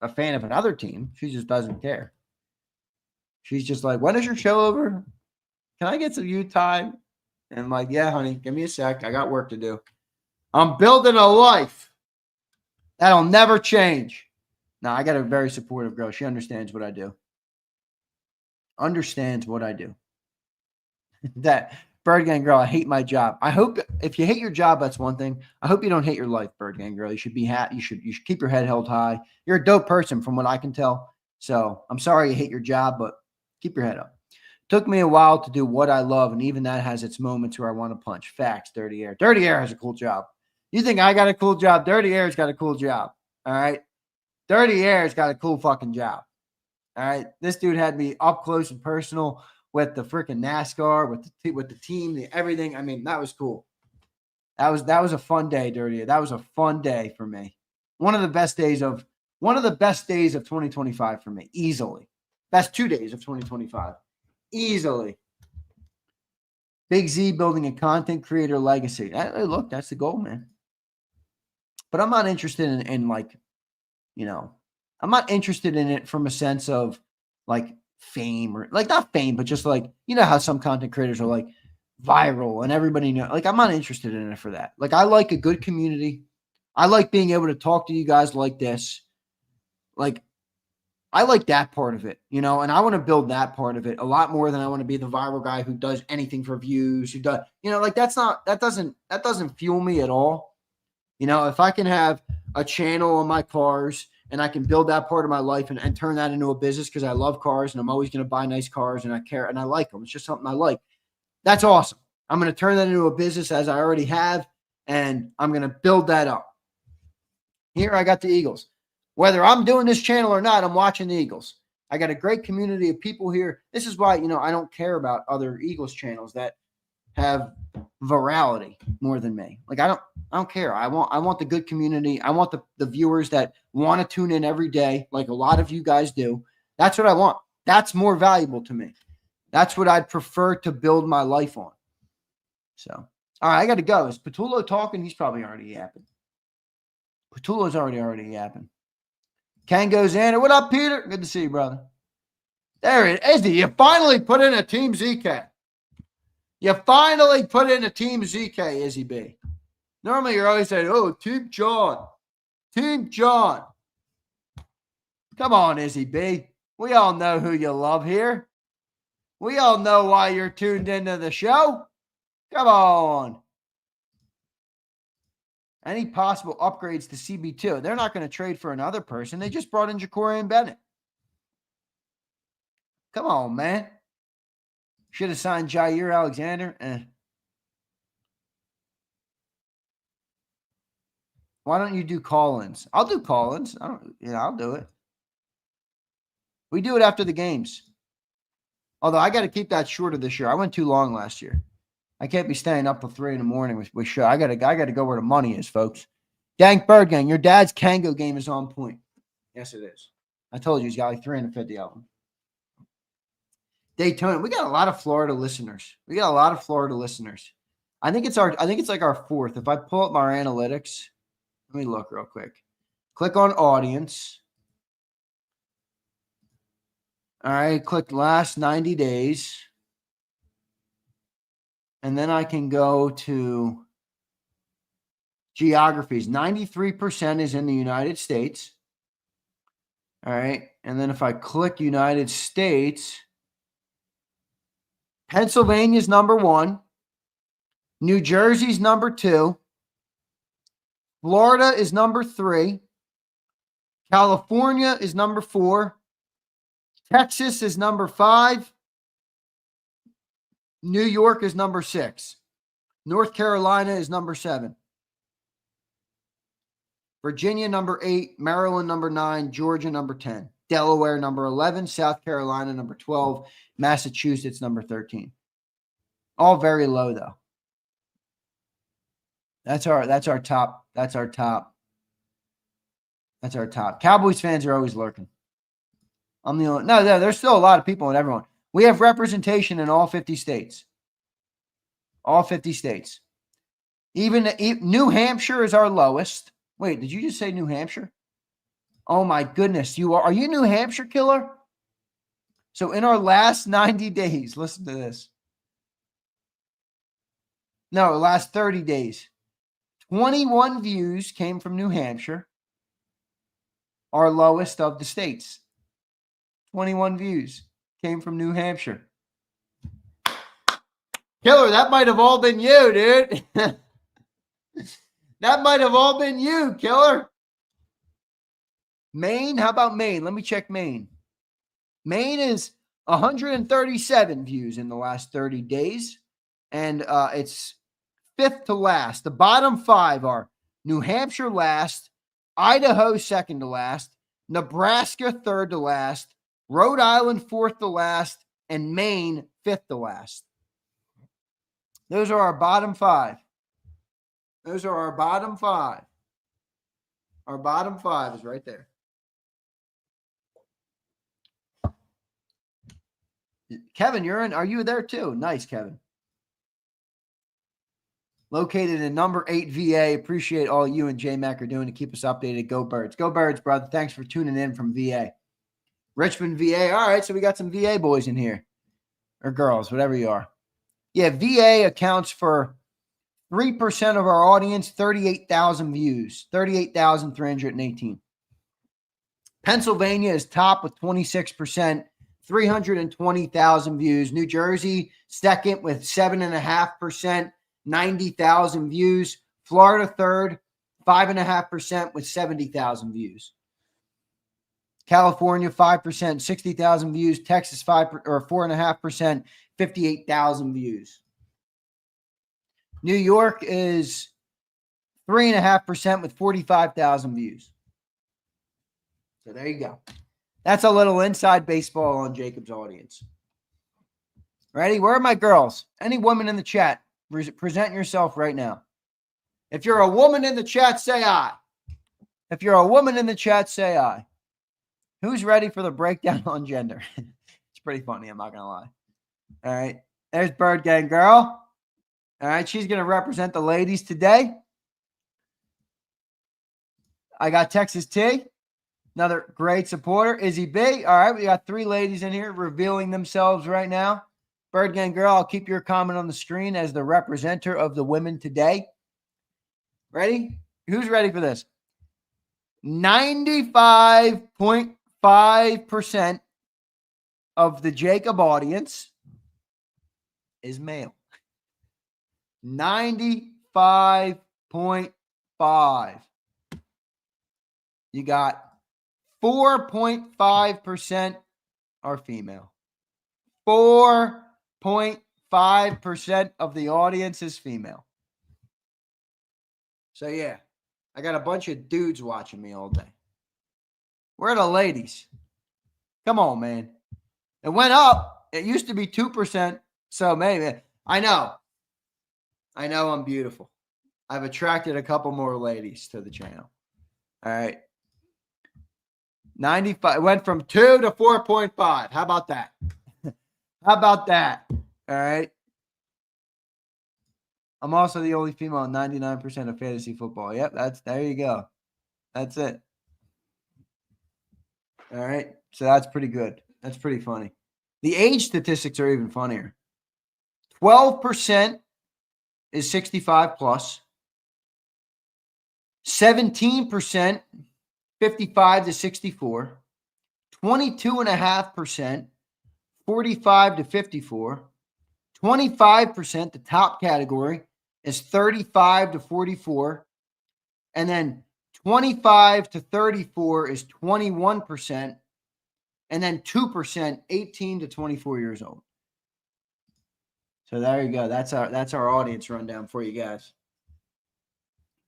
a fan of another team. She just doesn't care. She's just like, when is your show over? Can I get some you time? And I'm like, yeah, honey, give me a sec. I got work to do. I'm building a life that'll never change. Now, I got a very supportive girl. She understands what I do. That Bird Gang girl, I hate my job. I hope if you hate your job, that's one thing. I hope you don't hate your life, Bird Gang girl. You should be happy. You should keep your head held high. You're a dope person from what I can tell. So I'm sorry you hate your job, but keep your head up. Took me a while to do what I love, and even that has its moments where I want to punch. Facts, Dirty Air. Dirty Air has a cool job. You think I got a cool job? Dirty Air's got a cool job. All right? Dirty Air's got a cool fucking job. All right? This dude had me up close and personal with the freaking NASCAR, with the team, everything. I mean, that was cool. That was a fun day, Dirty Air. That was a fun day for me. One of the best days of 2025 for me, easily. Best 2 days of 2025. Easily. Big Z building a content creator legacy. Hey, look, that's the goal, man. But I'm not interested in I'm not interested in it from a sense of like fame or like not fame, but just like, how some content creators are like viral and everybody knows. Like, I'm not interested in it for that. Like, I like a good community. I like being able to talk to you guys like this. Like, I like that part of it, and I want to build that part of it a lot more than I want to be the viral guy who does anything for views, who does, like that doesn't fuel me at all. If I can have a channel on my cars and I can build that part of my life and turn that into a business because I love cars and I'm always going to buy nice cars and I care and I like them. It's just something I like. That's awesome. I'm going to turn that into a business as I already have, and I'm going to build that up. Here I got the Eagles. Whether I'm doing this channel or not, I'm watching the Eagles. I got a great community of people here. This is why, I don't care about other Eagles channels that have virality more than me. Like I don't care. I want the good community. I want the viewers that want to tune in every day, like a lot of you guys do. That's what I want. That's more valuable to me. That's what I'd prefer to build my life on. So, all right, I got to go. Is Patullo talking? He's probably already yapping. Patullo's already yapping. Kango Zander, what up, Peter? Good to see you, brother. There it is. You finally put in a Team ZK. You finally put in a Team ZK, Izzy B. Normally, you're always saying, oh, Team John. Team John. Come on, Izzy B. We all know who you love here. We all know why you're tuned into the show. Come on. Any possible upgrades to CB2? They're not going to trade for another person. They just brought in Jacorian Bennett. Come on, man. Should have signed Jair Alexander. Why don't you do call-ins? I'll do call-ins. I'll do it. We do it after the games. Although I got to keep that shorter this year. I went too long last year. I can't be staying up till 3 a.m. with show. I gotta go where the money is, folks. Dank Bird Gang, your dad's Kango game is on point. Yes, it is. I told you he's got like 350 of them. Daytona. We got a lot of Florida listeners. I think it's like our fourth. If I pull up our analytics, let me look real quick. Click on audience. All right, click last 90 days. And then I can go to geographies. 93% is in the United States. All right. And then if I click United States, Pennsylvania's number 1. New Jersey's number 2. Florida is number 3. California is number 4. Texas is number 5. New York is number 6. North Carolina is number 7. Virginia, number 8. Maryland, number 9. Georgia, number 10. Delaware, number 11. South Carolina, number 12. Massachusetts, number 13. All very low, though. That's our top. That's our top. Cowboys fans are always lurking. I'm the only. No, there's still a lot of people in everyone. We have representation in all 50 states. All 50 states. Even New Hampshire is our lowest. Wait, did you just say New Hampshire? Oh my goodness, are you New Hampshire killer? So in our last 90 days, listen to this. No, last 30 days. 21 views came from New Hampshire. Our lowest of the states. 21 views came from New Hampshire. Killer, that might have all been you, dude. That might have all been you, Killer. Maine, how about Maine? Let me check Maine. Maine is 137 views in the last 30 days, and it's 5th to last. The bottom 5 are New Hampshire last, Idaho 2nd to last, Nebraska 3rd to last, Rhode Island 4th to last, and Maine 5th to last. Those are our bottom 5. Those are our bottom 5. Our bottom 5 is right there. Kevin, are you there too? Nice, Kevin. Located in number 8 VA. Appreciate all you and J-Mac are doing to keep us updated. Go Birds. Go Birds, brother. Thanks for tuning in from VA. Richmond, VA. All right, so we got some VA boys in here. Or girls, whatever you are. Yeah, VA accounts for 3% of our audience, 38,000 views, 38,318. Pennsylvania is top with 26%, 320,000 views. New Jersey, second with 7.5%, 90,000 views. Florida, third, 5.5% with 70,000 views. California, 5%, 60,000 views. Texas, 4.5%, 58,000 views. New York is 3.5% with 45,000 views. So there you go. That's a little inside baseball on Jacob's audience. Ready? Where are my girls? Any woman in the chat, present yourself right now. If you're a woman in the chat, say aye. If you're a woman in the chat, say aye. Who's ready for the breakdown on gender? It's pretty funny, I'm not going to lie. All right. There's Bird Gang Girl. All right. She's going to represent the ladies today. I got Texas T. Another great supporter. Izzy B. All right. We got 3 ladies in here revealing themselves right now. Bird Gang Girl, I'll keep your comment on the screen as the representative of the women today. Ready? Who's ready for this? 95.5% of the JAKIB audience is male. 95.5. You got 4.5% are female. 4.5% of the audience is female. So, yeah, I got a bunch of dudes watching me all day. Where are the ladies? Come on, man. It went up. It used to be 2%. So, maybe. I know I'm beautiful. I've attracted a couple more ladies to the channel. All right. 95 went from 2 to 4.5. How about that? How about that? All right. I'm also the only female in 99% of fantasy football. Yep, there you go. That's it. All right. So that's pretty good. That's pretty funny. The age statistics are even funnier. 12% is 65 plus. 17%, 55 to 64. 22.5%, 45 to 54. 25%, the top category, is 35 to 44. And then 25 to 34 is 21%. And then 2%, 18 to 24 years old. So there you go. That's our audience rundown for you guys.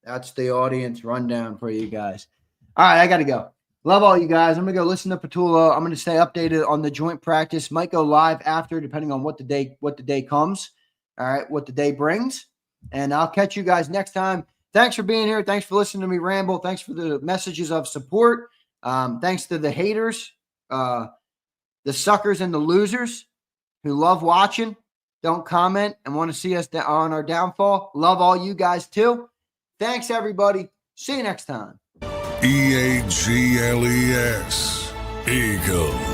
That's the audience rundown for you guys. All right, I got to go. Love all you guys. I'm going to go listen to Petula. I'm going to stay updated on the joint practice. Might go live after, depending on what the day comes. All right, what the day brings. And I'll catch you guys next time. Thanks for being here. Thanks for listening to me ramble. Thanks for the messages of support. Thanks to the haters, the suckers and the losers who love watching, don't comment, and want to see us on our downfall. Love all you guys too. Thanks, everybody. See you next time. EAGLES. Eagles.